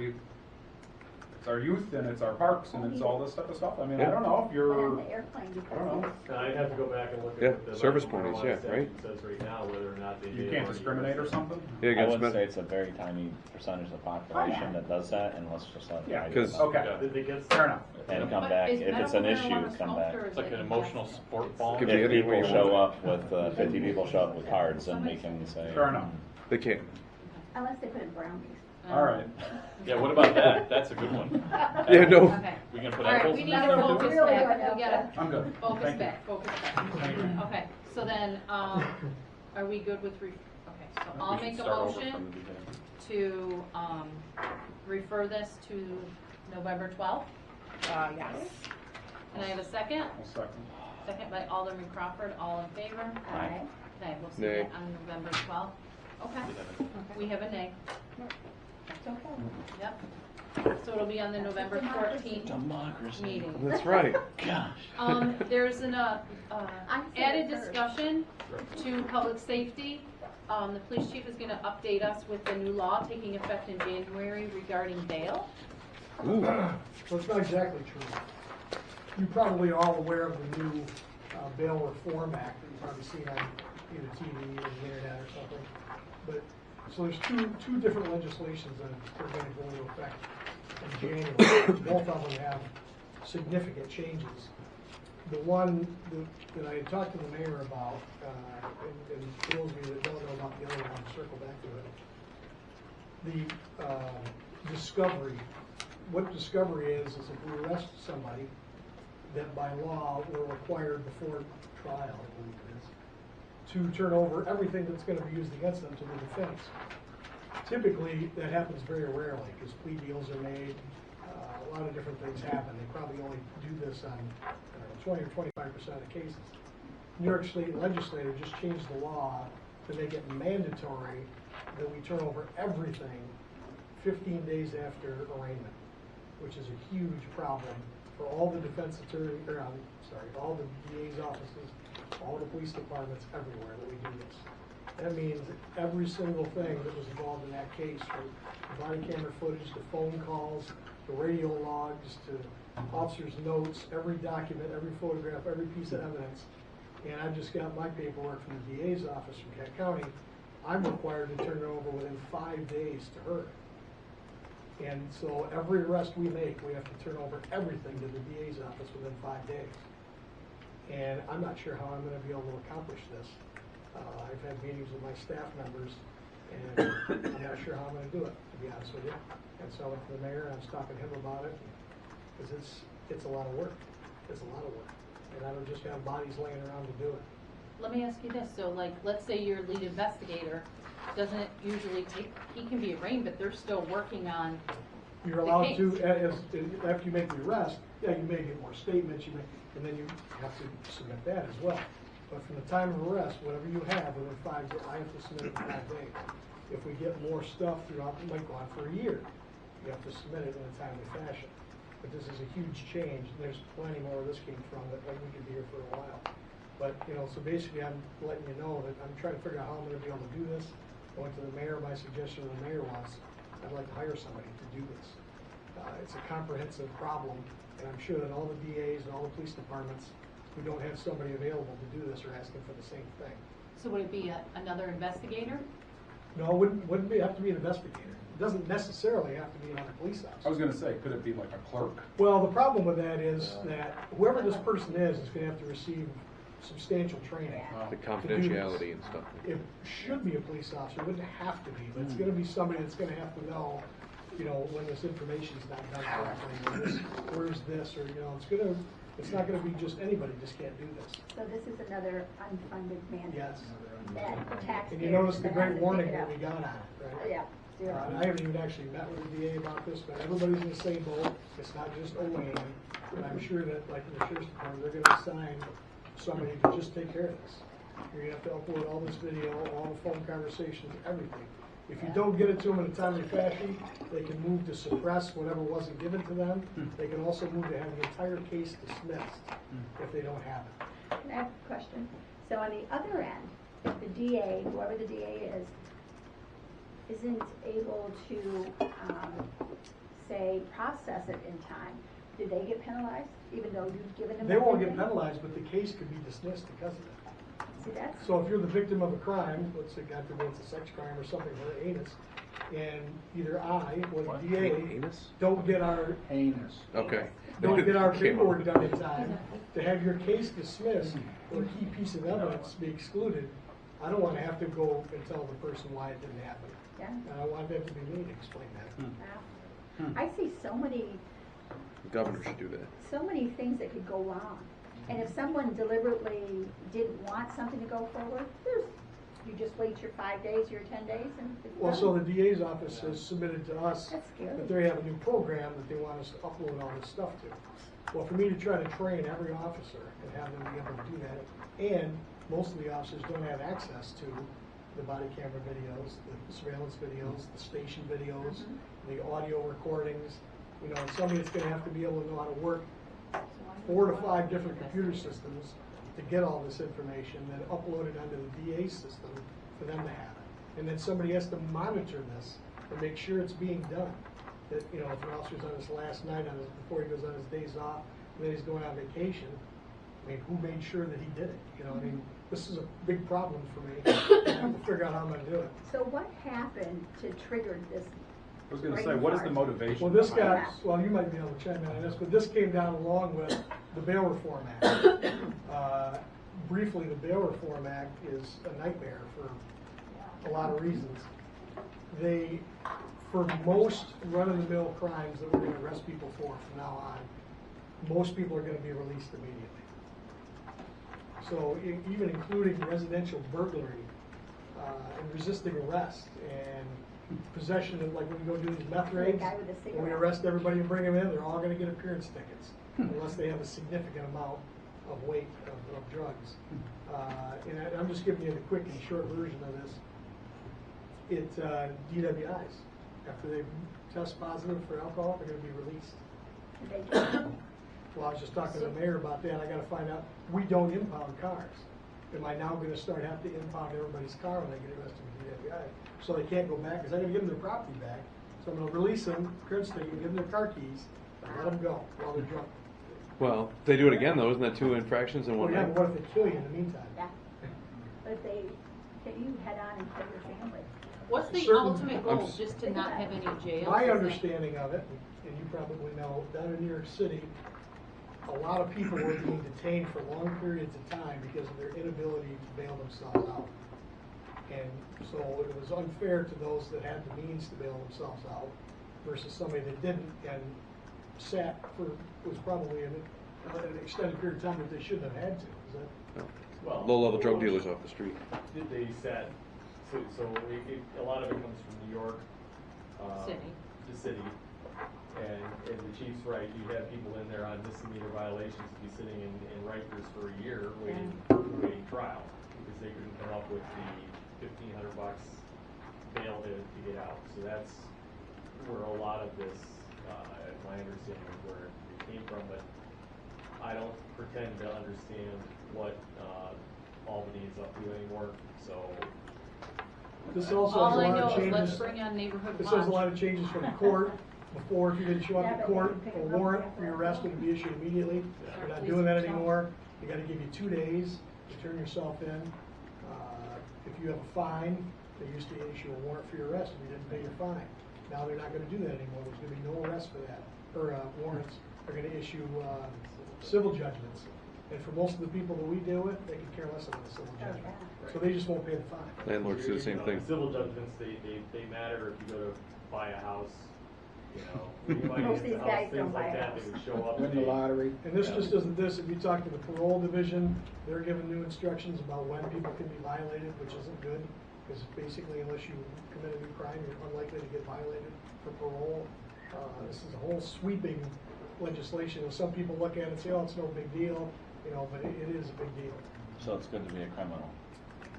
It's our youth and it's our parks and it's all this type of stuff. I mean, I Yeah. don't know if But you're, on the airplane, I don't know. because I'd have to go back and look at Yeah, what the service medical ponies, marijuana yeah, statute right. says right now, whether or not they you may can't already discriminate or use it. something? Yeah, I against would say med- it's a very tiny percentage of the population that does that, and let's just let Yeah, it because- go. Okay, Did they get fair enough. And come But back, is if it's an medical issue, marijuana come smoked, back. or is It's like it an emotional ingested? support ball. Could be If any way people you show want. up with, 50 people show up with cards, then we can say. Fair enough. They can't. unless they put in brownies. All right. Yeah, what about that? That's a good one. Yeah, no. Okay. We gonna put All right, edibles we in need there? to focus Really back. good. We gotta I'm good. focus Thank you. back, focus back. Okay, so then, are we good with okay, so I'll We should make a start over motion from the beginning. to, refer this to November 12th. Yes. Can I have a second? I'll second. Second by Alderman Crawford, all in favor? Aye. Okay, we'll see Nay. it on November 12th. Okay, we have a nay. It's okay. Yep. So it'll be on the November 14th Democracy. meeting. That's right. Gosh. There's an I said added it first. discussion to public safety. The police chief is gonna update us with the new law taking effect in January regarding bail. Ooh. So it's not exactly true. You're probably all aware of the new Bail Reform Act that you've probably seen on either TV or the internet or something. But, so there's two different legislations that are going to go into effect in January. Both of them have significant changes. The one that I had talked to the mayor about, and for those of you that don't know about the other one, circle back to it. The discovery, what discovery is if we arrest somebody, that by law we're required before trial, I believe it is, to turn over everything that's going to be used against them to the defense. Typically, that happens very rarely because plea deals are made. A lot of different things happen. They probably only do this on 20 or 25% of the cases. New York State legislature just changed the law to make it mandatory that we turn over everything 15 days after arraignment, which is a huge problem for all the defense attorney, all the DA's offices, all the police departments everywhere that we do this. That means every single thing that was involved in that case, from the body camera footage, to phone calls, to radio logs, to officers' notes, every document, every photograph, every piece of evidence. And I just got my paperwork from the DA's office from Cat County. I'm required to turn it over within 5 days to her. And so every arrest we make, we have to turn over everything to the DA's office within 5 days. And I'm not sure how I'm going to be able to accomplish this. I've had meetings with my staff members, and I'm not sure how I'm going to do it, to be honest with you. And so I went to the mayor, and I was talking to him about it, because it's a lot of work. It's a lot of work. And I don't just have bodies laying around to do it. Let me ask you this, so like, let's say your lead investigator doesn't usually take, he can be arraigned, but they're still working on You're the allowed to, case. after you make the arrest, yeah, you may get more statements, and then you have to submit that as well. But from the time of arrest, whatever you have within 5 days, I have to submit it in 5 days. If we get more stuff throughout, it might go on for a year, you have to submit it in a timely fashion. But this is a huge change, and there's plenty more where this came from, that we could be here for a while. But, so basically I'm letting you know that I'm trying to figure out how I'm gonna be able to do this. I went to the mayor, my suggestion to the mayor was, I'd like to hire somebody to do this. It's a comprehensive problem, and I'm sure that all the DAs and all the police departments who don't have somebody available to do this are asking for the same thing. So would it be another investigator? No, it wouldn't have to be an investigator. It doesn't necessarily have to be another police officer. I was gonna say, could it be like a clerk? Well, the problem with that is that whoever this person is going to have to receive substantial training. Yeah. The confidentiality and stuff. It should be a police officer, it wouldn't have to be, but it's gonna be somebody that's gonna have to know, you know, when this information's not done correctly, where's this, or, you know, it's not gonna be just anybody just can't do this. So this is another unfunded mandate. Yes. That the taxpayers. And you notice the are great gonna have to warning pick it that up. we got on it, right? Yeah, zero. And I haven't even actually met with the DA about this, but everybody's in the same boat. It's not just Olean. And I'm sure that, like in the sheriff's department, they're gonna assign somebody to just take care of this. You're gonna have to upload all this video, all the phone conversations, everything. If you don't get it to them in a timely fashion, they can move to suppress whatever wasn't given to them. They can also move to have the entire case dismissed if they don't have it. Can I have a question? So on the other end, if the DA, whoever the DA is, isn't able to, say, process it in time, do they get penalized, even though you've given them? They won't get everything? penalized, but the case could be dismissed because of it. See, that's, So if you're the victim of a crime, let's say God forbid it's a sex crime or something very heinous, and either I or the DA Heinous? don't get our Okay. don't get our Came paperwork up. done in time to have your case dismissed or a key piece of evidence be excluded, I don't want to have to go and tell the person why it didn't happen. yeah. And I want that to be me to explain that. Wow. I see so many The governor should do that. things that could go wrong. And if someone deliberately didn't want something to go forward, you just wait your 5 days, your 10 days, and it's Well, done. so the DA's office has submitted to us That's scary. that they have a new program that they want us to upload all this stuff to. Well, for me to try to train every officer and have them be able to do that, and most of the officers don't have access to the body camera videos, the surveillance videos, the station videos, the audio recordings, you know, somebody that's gonna have to be able to know how to work 4 to 5 different computer systems to get all this information, then upload it onto the DA's system for them to have it. And then somebody has to monitor this and make sure it's being done. That, you know, if an officer's on his last night before he goes on his days off, and then he's going on vacation, I mean, who made sure that he did it? You know, I mean, this is a big problem for me. I have to figure out how I'm gonna do it. So what happened to trigger this? I was gonna say, what is the motivation? Well, this behind got, well, you might be able to chime in on this, but this came down along with the Bail Reform Act. Briefly, the Bail Reform Act is a nightmare for a lot of reasons. For most run-of-the-mill crimes that we're gonna arrest people for from now on, most people are gonna be released immediately. So even including residential burglary, and resisting arrest, and possession of, like when we go do these meth raids, guy with the when we cigarette. arrest everybody and bring them in, they're all gonna get appearance tickets, unless they have a significant amount of weight of drugs. And I'm just giving you the quick and short version of this. It's DWIs. After they test positive for alcohol, they're gonna be released. Well, I was just talking to the mayor about that. I gotta find out, we don't impound cars. Am I now gonna have to impound everybody's car when they get arrested with DWI? So they can't go back, because I gotta give them their property back. So I'm gonna release them, appearance ticket, give them their car keys, and let them go while they're drunk. Well, if they do it again, though, isn't that 2 infractions in Well, one yeah, night? but what if they kill you in the meantime? Yeah. But if they hit you head on and kill your family. What's the Certain- ultimate goal? I'm Just to not have any jails? My Is that- understanding of it, and you probably know, down in New York City, a lot of people were being detained for long periods of time because of their inability to bail themselves out. And so it was unfair to those that had the means to bail themselves out versus somebody that didn't and sat for, was probably an extended period of time that they shouldn't have had to. Is that? Well, Low-level drug dealers off the street. They said, a lot of it comes from New York. City. The city. And the chief's right, you have people in there on misdemeanor violations to be sitting in Rikers for a year waiting trial because they couldn't come up with the $1,500 bail to get out. So that's where a lot of this, my understanding of where it came from, but I don't pretend to understand what Albany is up to anymore, so. This also All has a I lot know of is let's changes. bring on neighborhood This has a lot watch. of changes from the court. Before, if you didn't show up Yeah, to but court, they a can pick 'em up warrant after for your that. arrest would be issued immediately. We're not doing that anymore. They gotta give you 2 days to turn yourself in. If you have a fine, they used to issue a warrant for your arrest if you didn't pay your fine. Now they're not gonna do that anymore. There's gonna be no arrest for that, or warrants. They're gonna issue civil judgments And for most of the people that we deal with, they could care less about the civil judgment. yeah. So they just won't pay the fine. Landlords do the same thing. Civil judgments, they matter if you go to buy a house, you know. When you buy Most of a these house, guys things don't buy like a that, house. they would show up. Win the lottery. And this just isn't this, if you talk to the parole division, they're given new instructions about when people can be violated, which isn't good, because basically unless you commit a new crime, you're unlikely to get violated for parole. This is a whole sweeping legislation. Some people look at it and say, oh, it's no big deal, you know, but it is a big deal. So it's good to be a criminal.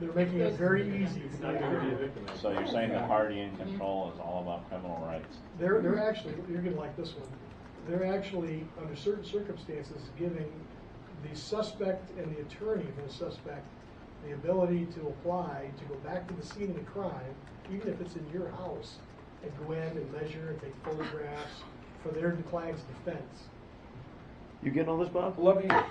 They're making it very easy to It's be not a gonna be a criminal. victim. So you're saying the party in control is all about criminal rights? They're actually, you're gonna like this one, they're actually, under certain circumstances, giving the suspect and the attorney for the suspect the ability to apply to go back to the scene of the crime, even if it's in your house, and go in and measure and take photographs for their client's defense. You getting all this, Bob? Let me just,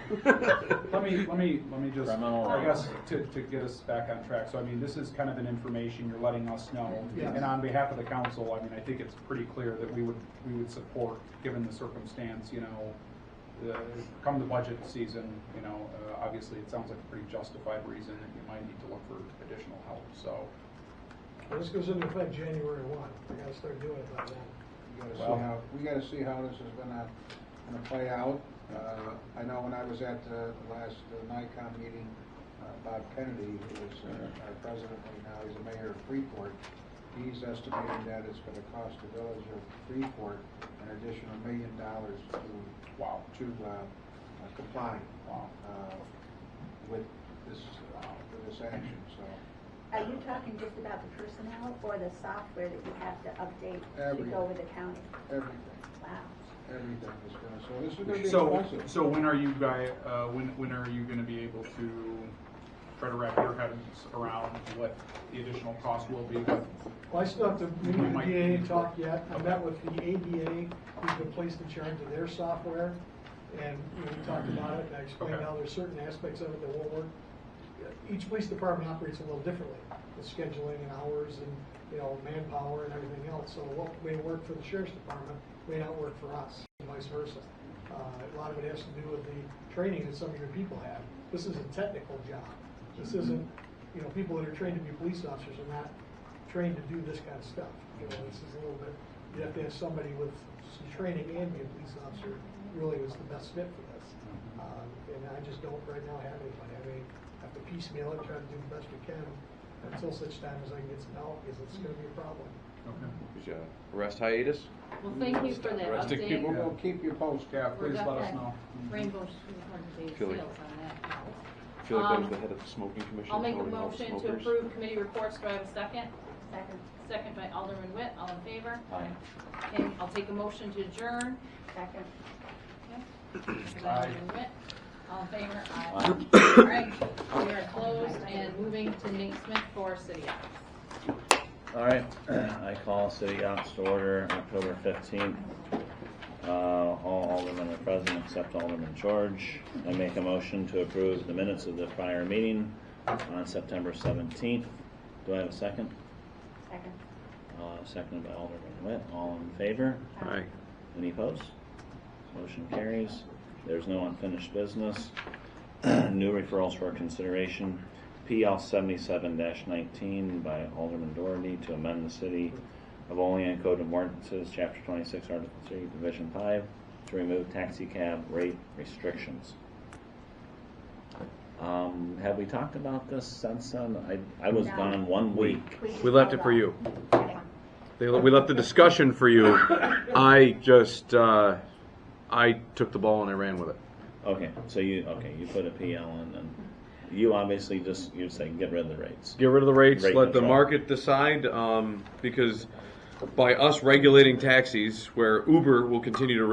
Criminal I guess, rights. to get us back on track. So I mean, this is kind of an information you're letting us know. Yes. And on behalf of the council, I mean, I think it's pretty clear that we would support, given the circumstance, you know, come the budget season, you know, obviously it sounds like a pretty justified reason that you might need to look for additional help, so. Well, this goes into effect January 1. We gotta start doing it by then. We gotta see how this is gonna play out. I know when I was at the last NICOM meeting, Bob Kennedy, who is our president right now, he's the mayor of Freeport. He's estimating that it's gonna cost the village of Freeport an additional $1 million to comply with this action, so. Are you talking just about the personnel or the software that you have to update to Everything. go with the county? Everything. Wow. Everything is gonna, so this is gonna be So, expensive. so when are you guys, when are you gonna be able to try to wrap your heads around what the additional cost will be? Well, I still have to meet with the Might- DA and talk yet. I Okay. met with the ADA, who's been placed in charge of their software, and, you know, we talked about it, and I explained Okay. how there's certain aspects of it that won't work. Each police department operates a little differently, with scheduling and hours and, you know, manpower and everything else. So what may work for the sheriff's department may not work for us, and vice versa. A lot of it has to do with the training that some of your people have. This is a technical job. This isn't, you know, people that are trained to be police officers are not trained to do this kind of stuff. You know, this is a little bit, you have to have somebody with some training and be a police officer really was the best fit for this. And I just don't right now have anybody. I mean, have to piecemeal it, try to do the best we can until such time as I can get some help, because it's gonna be a problem. Okay. Arrest hiatus? Well, thank you for that Arresting update. people? We'll keep you posted. Yeah, please let us Okay. know. Rainbow 200 Feel like- sales on that. I feel like that was the head of the smoking commission. I'll make a voting all motion to smokers. approve committee reports. Do I have a second? Second. Second by Alderman Witt. All in favor? Aye. Okay, I'll take a motion to adjourn. Second. Okay. Second by Alderman Witt. All in favor? Aye. Aye. All right, we are closed and moving to Nate Smith for city office. All right, I call city ops to order October 15th. All aldermen are present except Alderman George. I make a motion to approve the minutes of the prior meeting on September 17th. Do I have a second? Second. Seconded by Alderman Witt. All in favor? Aye. Any opposed? Motion carries. There's no unfinished business. New referrals for consideration. PL 77-19 by Alderman Doherty to amend the City of Olean Code of Ordinances, Chapter 26, Article 3, Division 5, to remove taxi cab rate restrictions. Have we talked about this since then? I was No. gone 1 week. just We left it held for off. you. Okay. We left the discussion for you. I just, I took the ball and I ran with it. Okay, so you put a PL in, and you obviously you say get rid of the rates. Get rid of the rates, Rate let the control. market decide, because by us regulating taxis, where Uber will continue to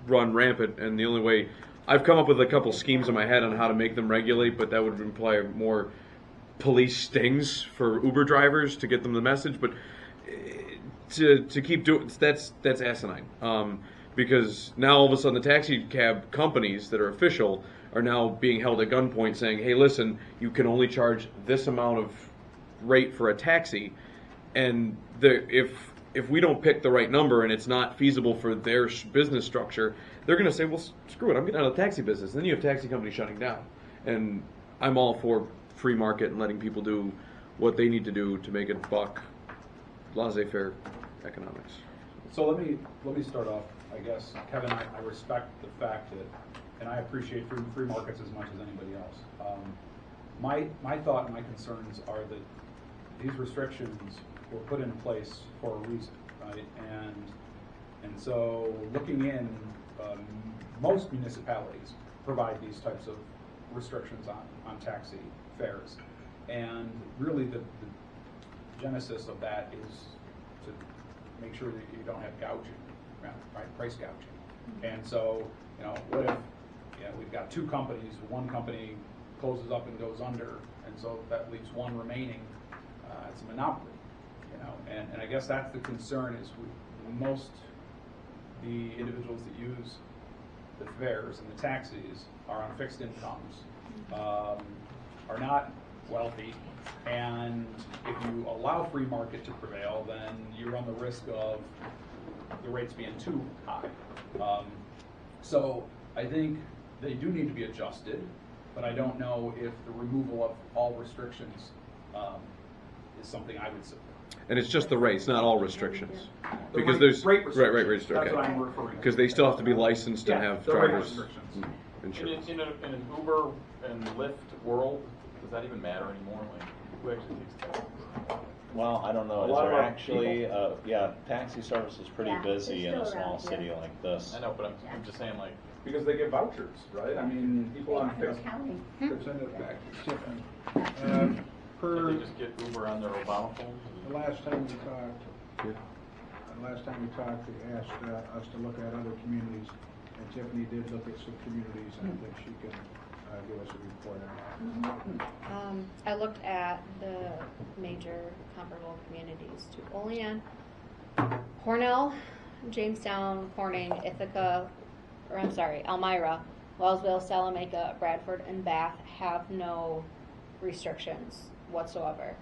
run rampant, and the only way, I've come up with a couple schemes in my head on how to make them regulate, but that would imply more police stings for Uber drivers to get them the message, but to keep doing, that's asinine. Because now all of a sudden the taxi cab companies that are official are now being held at gunpoint saying, hey, listen, you can only charge this amount of rate for a taxi. And if if we don't pick the right number and it's not feasible for their business structure, they're going to say, well, screw it, I'm getting out of the taxi business. And then you have taxi companies shutting down. And I'm all for free market and letting people do what they need to do to make a buck, laissez-faire economics. So let me start off, I guess, Kevin, I respect the fact that, and I appreciate free markets as much as anybody else. My thought and my concerns are that these restrictions were put in place for a reason, right? And so looking in, most municipalities provide these types of restrictions on taxi fares. And really the genesis of that is to make sure that you don't have gouging, right? Price gouging. And so, what if, we've got two companies, one company closes up and goes under, and so that leaves one remaining. It's a monopoly, and I guess that's the concern is the individuals that use the fares and the taxis are on fixed incomes, are not wealthy, and if you allow free market to prevail, then you run the risk of the rates being too high. So I think they do need to be adjusted, but I don't know if the removal of all restrictions is something I would support. And it's just the rates, not all restrictions. The Because rate- there's rate right, restrictions. That's okay. what I'm referring to. Because they still have to be licensed and Yeah, have the rate drivers restrictions. insurance. In an Uber and Lyft world, does that even matter anymore? Like, who actually takes taxis? Well, I don't know. A Is lot of there our actually, taxi service is pretty Yeah, busy in they're a still small around, city yeah. like this. I know, but I'm just saying, like, Because they get vouchers, right? I mean, people on They're fixed counting. percentage back. did Per they just get Uber on their Obama phones? the last time we talked, they asked us to look at other communities, and Tiffany did look at some communities, and I think she can give us a report on that. I looked at the major comparable communities to Olean, Cornell, Jamestown, Corning, Elmira, Wellsville, Salamanca, Bradford, and Bath have no restrictions whatsoever.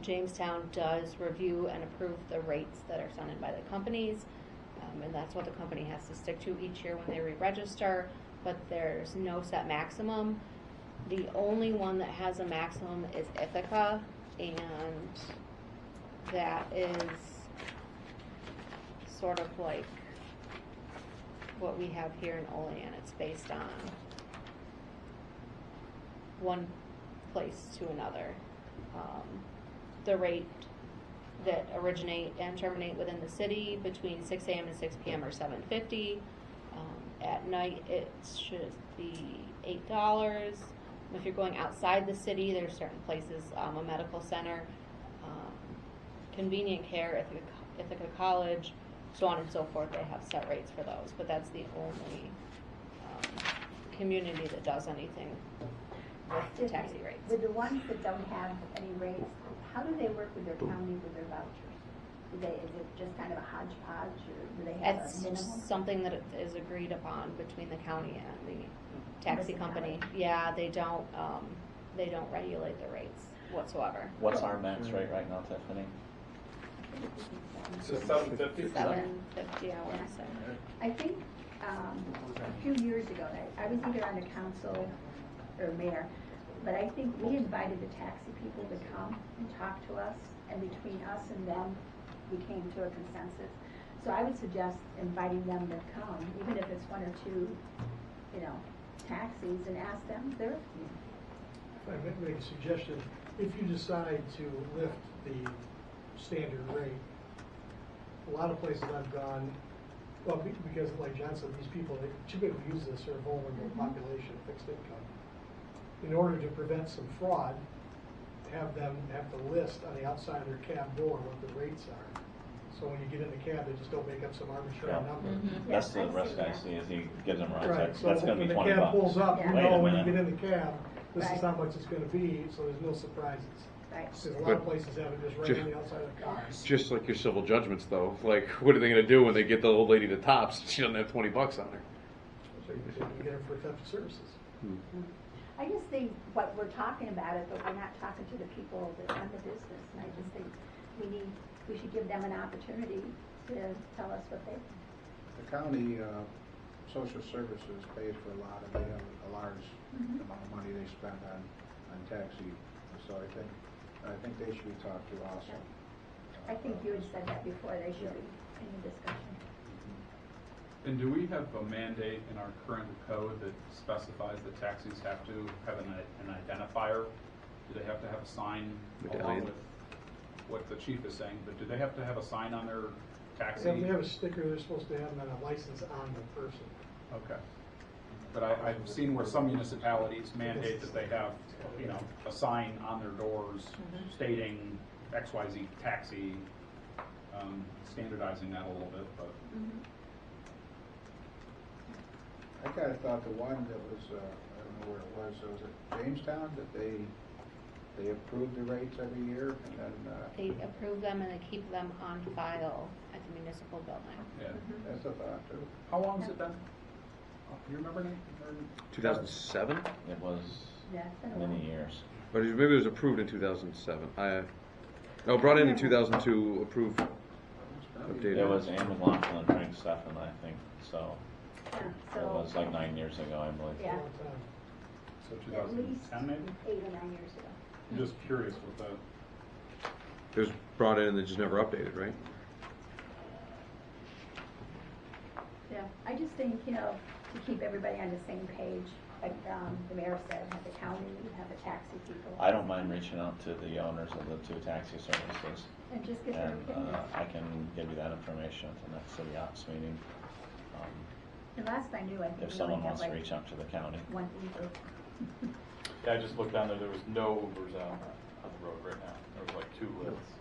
Jamestown does review and approve the rates that are sent in by the companies, and that's what the company has to stick to each year when they re-register, but there's no set maximum. The only one that has a maximum is Ithaca, and that is sort of like what we have here in Olean. It's based on one place to another. The rate that originate and terminate within the city between 6 a.m. and 6 p.m. are $7.50. At night it should be $8. If you're going outside the city, there's certain places, a medical center, convenient care, Ithaca College, so on and so forth. They have set rates for those, but that's the only community that does anything with the taxi rates. With the ones that don't have any rates, how do they work with their county with their vouchers? Is it just kind of a hodgepodge, or do they have It's a minimum? something that is agreed upon between the county and the taxi company. Yeah, they don't regulate the rates whatsoever. What's our max rate right now, Tiffany? So $7.50? $7.50, I want to say. I think a few years ago, I was either on the council or mayor, but I think we invited the taxi people to come and talk to us, and between us and them, we came to a consensus. So I would suggest inviting them to come, even if it's one or two, taxis, and ask them their opinion. If I make a suggestion, if you decide to lift the standard rate, a lot of places I've gone, well, because like John said, these people, typically use this are vulnerable population, fixed income. In order to prevent some fraud, have them have to list on the outside of their cab door what the rates are. So when you get in the cab, they just don't make up some arbitrary number. That's the risk I see, is he gives them Right, so that's gonna when be the 20 cab bucks. pulls up, you Wait know a when you minute. get in the cab, this is Right. how much it's gonna be, so there's no surprises. Right. Because a lot But of places have it just right ju- on the outside of the car. Just like your civil judgments, though. Like, what are they going to do when they get the old lady to tops? She doesn't have $20 on her. So you can get them for theft of services. I just think what we're talking about it, but we're not talking to the people that run the business. And I just think we should give them an opportunity to tell us what they think. The county, social services pays for a lot, and they have a large amount of money they spend on taxi, so I think they should be talked to also. I think you had said that before, they should be in the discussion. And do we have a mandate in our current code that specifies that taxis have to have an identifier? Do they have to have a sign along with what the chief is saying, but do they have to have a sign on their taxi? They have a sticker, they're supposed to have, and then a license on the person. Okay. But I've seen where some municipalities mandate that they have, you know, a sign on their doors stating XYZ taxi, standardizing that a little bit, but. I kind of thought the one that was, I don't know where it was it Jamestown, that they approved the rates every year, and then. They approve them and they keep them on file at the municipal building. Yeah. That's a thought too. How long has it been? Do you remember, Nate? 2007? It was Yeah, it's been a many while. years. But maybe it was approved in 2007. Brought in 2002, approved, updated. It was Ann McLaughlin and Frank Stephan, I think, so Yeah, it so, was like 9 years ago, I believe. yeah, So at least 2010 maybe? 8 or 9 years ago. I'm just curious with the. It was brought in and they just never updated, right? Yeah, I just think, you know, to keep everybody on the same page, like the mayor said, have the county, have the taxi people. I don't mind reaching out to the owners of the 2 taxi services. And just get their And opinion. I can give you that information at the next city ops meeting. And last I knew, I think If we only someone had wants to like reach out to the county. one Uber. Yeah, I just looked down there was no Ubers out on the road right now. There was like 2 lifts.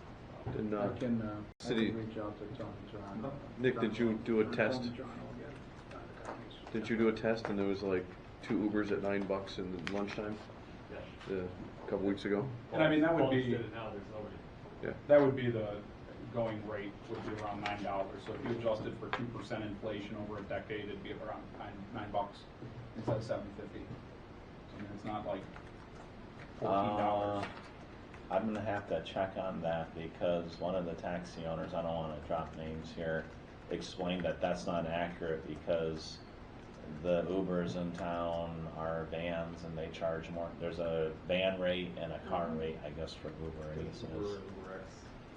Didn't, I can City- reach out to Tony Adjournment. Nick, did you do a test? Tony Adjournment will get copies. Didn't you do a test and there was like 2 Ubers at $9 in the lunchtime? Yeah. A couple weeks ago? And I mean, that would Almost be, did it now, there's nobody. Yeah. that would be the going rate would be around $9. So if you adjusted for 2% inflation over a decade, it'd be around $9 instead of $7.50. So I mean, it's not like $14. I'm gonna have to check on that because one of the taxi owners, I don't wanna drop names here, explained that that's not accurate because the Ubers in town are vans and they charge more. There's a van rate and a car rate, I guess, for Uber Eats.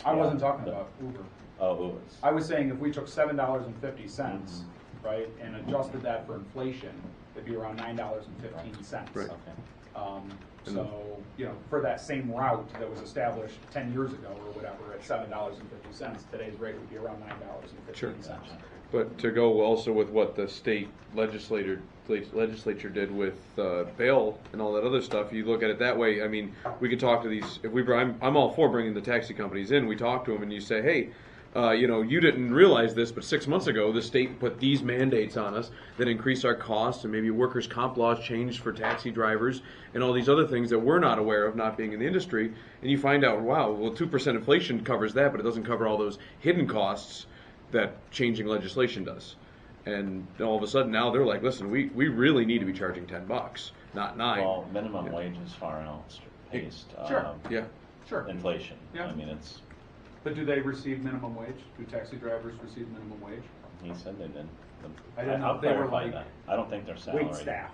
I wasn't talking about Uber. Oh, Ubers. I was saying if we took $7.50, right, and adjusted that for inflation, it'd be around $9.15. Right. Okay. So, you know, for that same route that was established 10 years ago or whatever at $7.50, today's rate would be around $9.15. Sure. But to go also with what the state legislature did with bail and all that other stuff, you look at it that way. I mean, we could talk to these. If we, I'm all for bringing the taxi companies in. We talk to them and you say, hey, you know, you didn't realize this, but 6 months ago, the state put these mandates on us that increase our costs, and maybe workers' comp laws changed for taxi drivers, and all these other things that we're not aware of, not being in the industry. And you find out, wow, well, 2% inflation covers that, but it doesn't cover all those hidden costs that changing legislation does. And all of a sudden now they're like, listen, we really need to be charging $10, not $9. Well, minimum wage is far outpaced Sure. Yeah. Sure. inflation. Yeah. I mean, it's. But do they receive minimum wage? Do taxi drivers receive minimum wage? He said they did. I didn't know I'll if they were clarify like that. I don't think they're salaried. wait staff,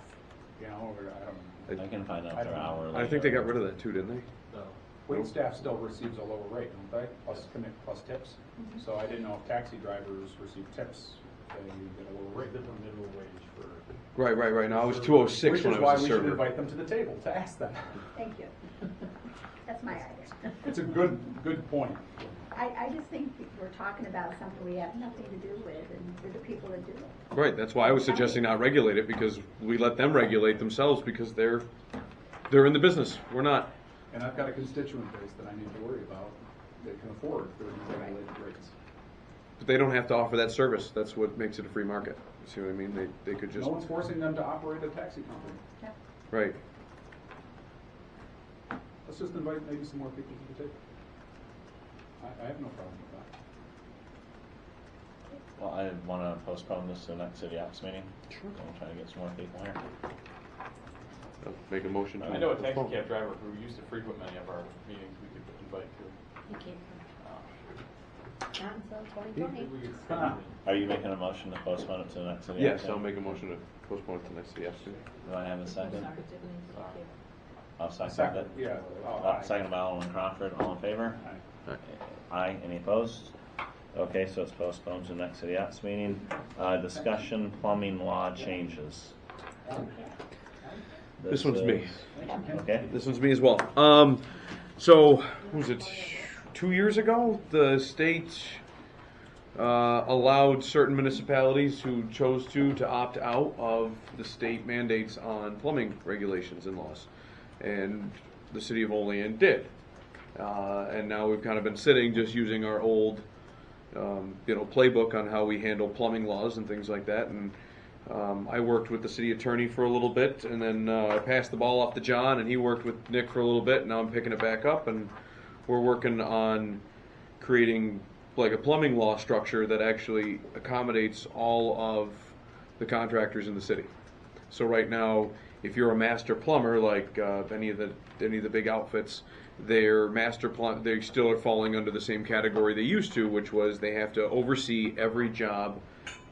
you know, or I don't know. I can find out I if they're don't know. hourly. I think they got rid of that too, didn't they? No. Wait staff still receives a lower rate, don't they? Plus tips. So I didn't know if taxi drivers receive tips, they get a lower We're rate. different minimum wage for. Right. Now, I was 206 Which when is I why was a we should server. invite them to the table to ask them. Thank you. That's my idea. It's a good point. I just think we're talking about something we have nothing to do with, and we're the people that do it. Right, that's why I was suggesting not regulate it, because we let them regulate themselves because they're in the business. We're not. And I've got a constituent base that I need to worry about that can afford 30 regulated rates. But they don't have to offer that service. That's what makes it a free market. You see what I mean? They could just. No one's forcing them to operate a taxi company. Yeah. Right. Let's just invite maybe some more people to the table. I have no problem with that. Well, I want to postpone this to the next city ops meeting. Sure. I'm trying to get some more people here. Make a motion. I know a taxi cab driver who used to frequent many of our meetings we could invite to. You can't. Not until twenty Maybe twenty. we could schedule it. Are you making a motion to postpone it to the next city? Yes, action? I'll make a motion to postpone it to next city action. Do I have a second? Sorry, Tiffany, thank you. I'll second Second, it. yeah. Second by Alderman Crawford, all in favor? Aye, any opposed? Okay, so it's postponed to the next city ops meeting. Discussion plumbing law changes. This one's me. Okay, This one's me as well. So, was it 2 years ago? The state allowed certain municipalities who chose to opt out of the state mandates on plumbing regulations and laws, and the city of Olean did. And now we've kind of been sitting just using our old, playbook on how we handle plumbing laws and things like that. And I worked with the city attorney for a little bit, and then I passed the ball off to John, and he worked with Nick for a little bit. And now I'm picking it back up, and we're working on creating like a plumbing law structure that actually accommodates all of the contractors in the city. So right now, if you're a master plumber, like any of the big outfits, they still are falling under the same category they used to, which was they have to oversee every job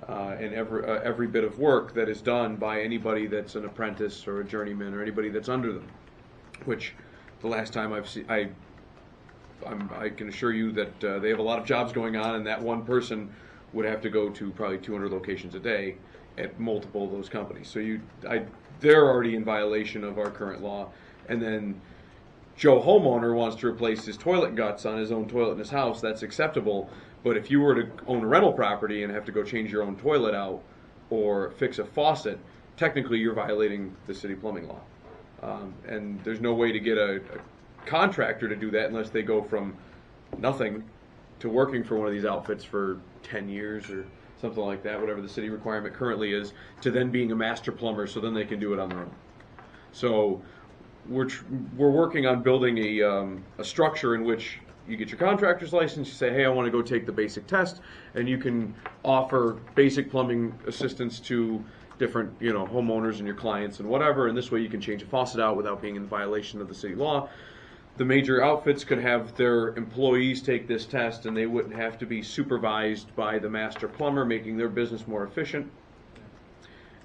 and every bit of work that is done by anybody that's an apprentice or a journeyman or anybody that's under them. Which the last time I've seen, I can assure you that they have a lot of jobs going on, and that one person would have to go to probably 200 locations a day at multiple of those companies. So they're already in violation of our current law. And then Joe homeowner wants to replace his toilet guts on his own toilet in his house. That's acceptable. But if you were to own a rental property and have to go change your own toilet out or fix a faucet, technically you're violating the city plumbing law. And there's no way to get a contractor to do that unless they go from nothing to working for one of these outfits for 10 years or something like that, whatever the city requirement currently is, to then being a master plumber, so then they can do it on their own. So we're working on building a structure in which you get your contractor's license, you say, hey, I want to go take the basic test, and you can offer basic plumbing assistance to different homeowners and your clients and whatever, and this way you can change a faucet out without being in violation of the city law. The major outfits could have their employees take this test, and they wouldn't have to be supervised by the master plumber, making their business more efficient.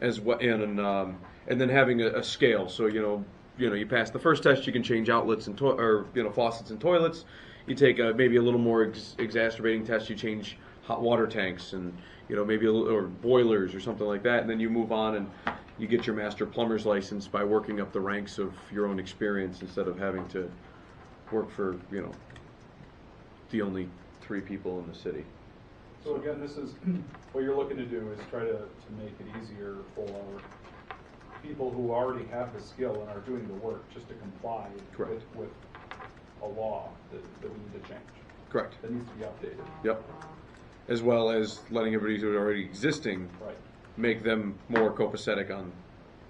As well, and then having a scale. So you pass the first test, you can change outlets and faucets and toilets. You take maybe a little more exacerbating test, you change hot water tanks and maybe or boilers or something like that, and then you move on and you get your master plumber's license by working up the ranks of your own experience instead of having to work for the only 3 people in the city. So again, this is, what you're looking to do is try to make it easier for people who already have the skill and are doing the work just to comply with a law that we need to change. Correct. That needs to be updated. Yep. As well as letting everybody who's already existing make them more copacetic on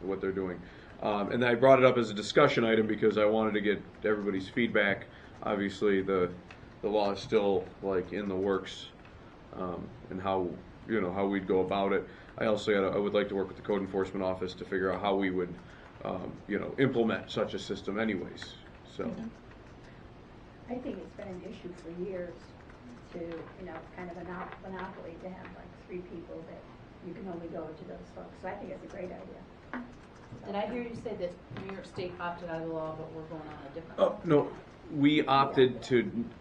what they're doing. And I brought it up as a discussion item because I wanted to get everybody's feedback. Obviously, the law is still in the works, and how we'd go about it. I also I would like to work with the code enforcement office to figure out how we would implement such a system anyways. So I think it's been an issue for years to, kind of a monopoly to have 3 people that you can only go to those folks. So I think it's a great idea. Did I hear you say that New York State opted out of the law, but we're going on a different? Oh no, we opted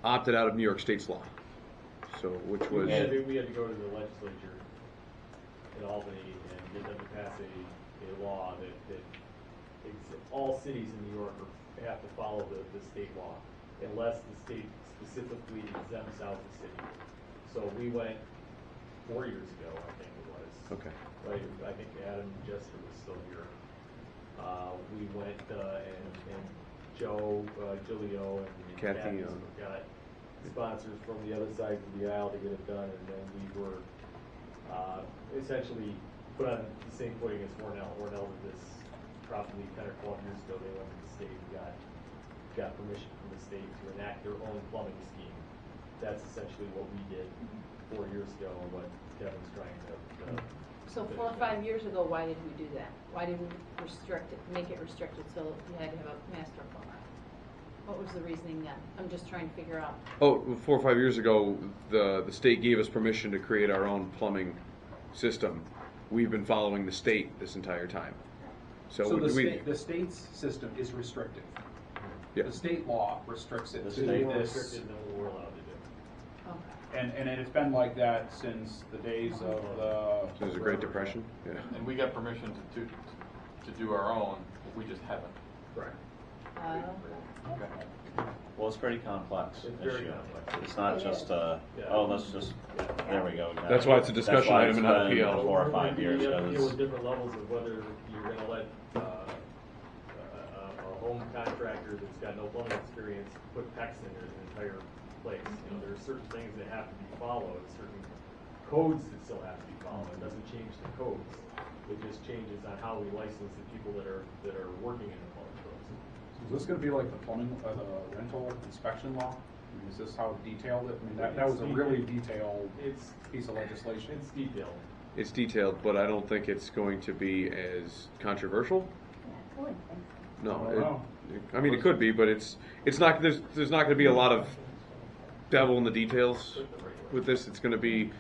out of New York State's law. So which was we had to go to the legislature in Albany and get them to pass a law that all cities in New York have to follow the state law unless the state specifically exempts out the city. So we went 4 years ago, I think it was. okay. Right, I think Adam Jester was still here. We went and Joe, Giulio, and Kathy got sponsors from the other side of the aisle to get it done, and then we were essentially put on the same footing as Hornell. Hornell did this probably 10 or 12 years ago. They went to the state and got permission from the state to enact their own plumbing scheme. That's essentially what we did 4 years ago, and what Kevin's trying to. So 4 or 5 years ago, why did we do that? Why did we make it restricted so you had to have a master plumber? What was the reasoning then? I'm just trying to figure out. Oh, 4 or 5 years ago, the state gave us permission to create our own plumbing system. We've been following the state this entire time. So the state's system is restrictive. Yeah. The state law restricts it The to state- More this. restricted than what we're allowed to do. Okay. And it's been like that since the days of the. There's a Great Depression. Yeah. And we got permission to do our own, but we just haven't. Correct. Okay. Well, it's pretty complex It's very issue. complex. It's not just, Yeah. let's just, there we go. That's why it's a discussion item and not a That's why PL. it's been 4 or 5 years. You have to deal 'cause with different levels of whether you're gonna let a home contractor that's got no plumbing experience put PEX in their entire place. You know, there are certain things that have to be followed, certain codes that still have to be followed. It doesn't change the codes. It just changes on how we license the people that are working in the plumbing codes. Is this gonna be like the plumbing, the rental inspection law? I mean, is this how detailed it? I mean, that was a really detailed It's piece of legislation. It's detailed. It's detailed, but I don't think it's going to be as controversial. Yeah, I wouldn't think so. No, I don't know. I mean it could be, but it's not. There's not going to be a lot of devil in the details with this. It's going to be.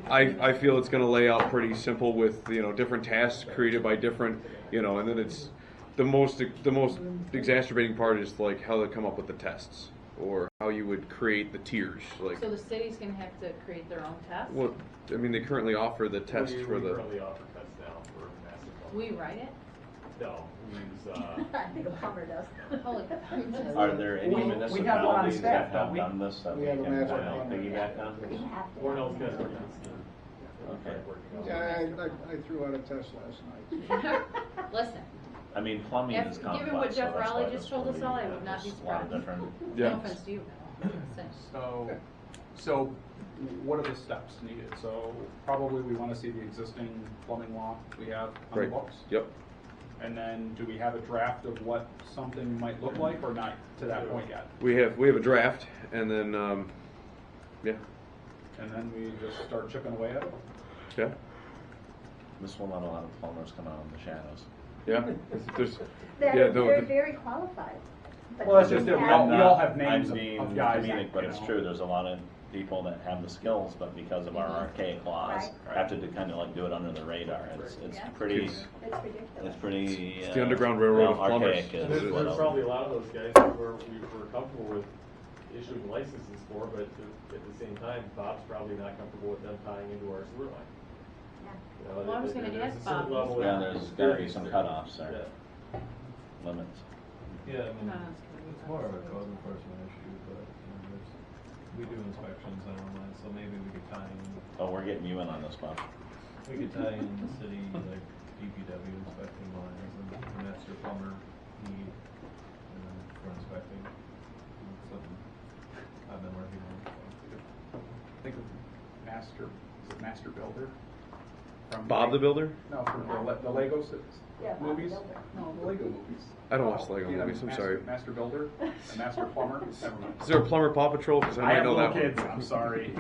I feel it's going to lay out pretty simple with different tasks created by different and then it's the most exacerbating part is like how they come up with the tests or how you would create the tiers. Like, So the city's gonna have to create their own test? well, I mean they currently offer the test we for the. currently offer tests now for master plumbing. We write it? No, we use, I think a plumber does. Holy cow. Are there any We have one on municipalities staff, that have don't we? done this that We we have a can master kind of plumber. piggyback on? We have to. Cornell's got a pretty good scheme. Okay. Yeah, I threw out a test last night. Listen, I mean, plumbing is complex. given what so Jeff that's Rowley why just this told will us be, all, I would not be there's a lot of surprised. different. Yeah. no offense to you, but listen. So what are the steps needed? So probably we want to see the existing plumbing law we have on the Right. books. Yep. And then do we have a draft of what something might look like or not to that point yet? We have a draft, and then yeah. And then we just start chipping away at it? Yeah. This will let a lot of plumbers come out in the shadows. Yeah. There's They're no, very qualified. But Well, it's they just that we have- all have names I'm being of guys. comedic, but you it's know. true. There's a lot of people that have the skills, but because of our archaic laws, Right. have to kind of like do it under the radar. It's Yeah. pretty. It's- It's ridiculous. It's pretty. It's the Underground Railroad of plumbers. archaic is And there's what there's I'll- probably a lot of those guys that we're comfortable with issuing licenses for, but at the same time, Bob's probably not comfortable with them tying into our sewer line. You know, Well, I was gonna there's a ask certain Bob. level of Yeah, there's gotta be some experience cutoffs there. Yeah. Limits. Yeah, I mean, No, it's more of a code enforcement issue, but we do inspections on our line, so maybe we could tie in, Oh, we're getting you in on this, Bob. we could tie in the city, like DPW inspecting lines and the master plumber need for inspecting. Something I've been working on. So. Think of Master Builder? From Bob the Builder. No, from the Lego Yeah, Bob the movies? Builder. No, the Lego movies. I don't watch Lego Yeah, movies. I'm Master- sorry. Master Builder, a Master Plumber, never mind. Is there a plumber Paw Patrol? Because I I might have know little that kids, one. I'm sorry.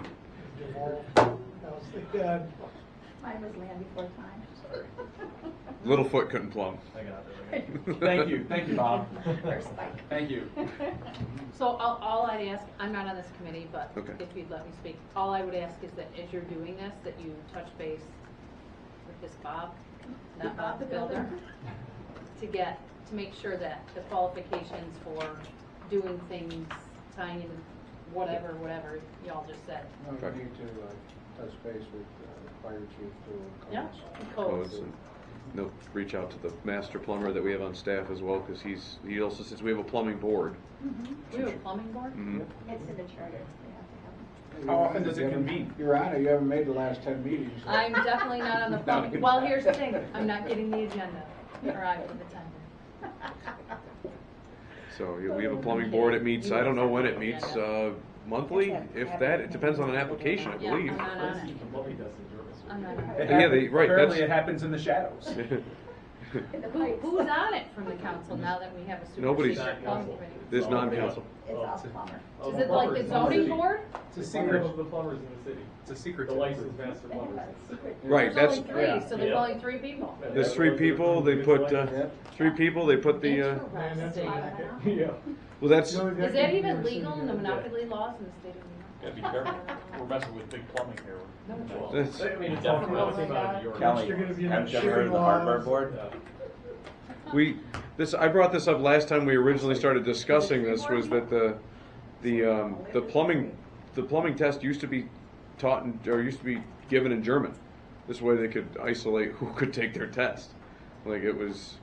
Mine was Land Before Time. Sorry. Littlefoot couldn't plumb. I got it. Thank you, Bob. First spike. Thank you. So all I'd ask, I'm not on this committee, but Okay. if you'd let me speak, all I would ask is that as you're doing this, that you touch base with this Bob, not Bob the Builder, to make sure that the qualifications for doing things, tying in whatever y'all just said. No, Okay. we need to touch base with the fire chief to Yeah. codes. Codes, and they'll reach out to the master plumber that we have on staff as well, because he also says we have a plumbing board. We have a plumbing board? Mhm. It's in the charter. They have to have How often does it convene? Your Honor, you haven't made the last 10 meetings. I'm definitely not on the plumbing, well, here's the thing, I'm not getting the agenda, or I would attend. So we have a plumbing board. It meets. I don't know when it meets. Monthly, if that. It depends on an application, I Yeah, believe. I'm not on The it. plumbing does in German. I'm not on It it. Yeah, happens- right, Apparently that's- it happens in the shadows. in the pipes. Who's on it from the council now that we have a super Nobody's- secret plumbing committee? There's non-council. It's all plumber. Is it like the zoning board? It's a secret of the plumbers in the city. It's a secret. The licensed master They have plumbers. a secret. Right, There's that's, only 3, so there's only 3 people. there's 3 people, they put, 3 people, they put the, Man, that's Interesting. a Yeah. well, that's, Is that even legal in the monopoly laws in the state of Gotta be careful. We're messing with big plumbing here. that's, I mean, it's all came out of the York. Kelly, You're gonna be in haven't you ever shared heard of the hardware laws. board? I brought this up last time we originally started discussing this, was that the plumbing test used to be taught or used to be given in German. This way they could isolate who could take their test. Like it was,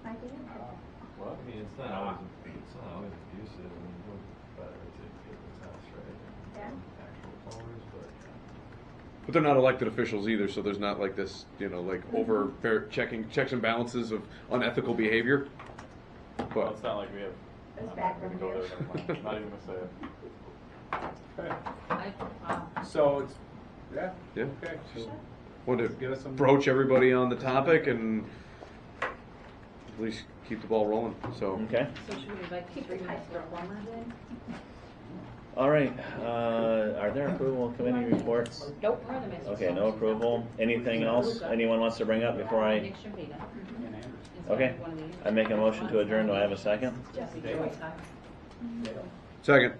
I did. Well, I mean, it's not always abusive, I mean, it's better to get the test, right? Yeah. Actual plumbers, but they're not elected officials either, so there's not like this, like over checks and balances of unethical behavior. Well, But it's not like we have. It's I'm back not from gonna go here. there, never mind. Not even gonna say it. Okay. Wow. So it's, yeah, yeah, okay. want to Get us some. broach everybody on the topic and at least keep the ball rolling. So Okay. So should we invite the 3 master plumbers in? All right. Are there approval committee reports? Nope. We're the master Okay, no plumbers. approval. Anything else anyone wants to bring up before I? Nick Shambina. Okay. I make a motion to adjourn. Do I have a second? Jesse Joyce. second.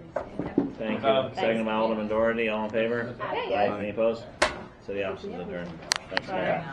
Thank you. Second by Alderman Doherty. All in favor? Aye. Aye. Any opposed? City office is adjourned. Thanks, Mayor.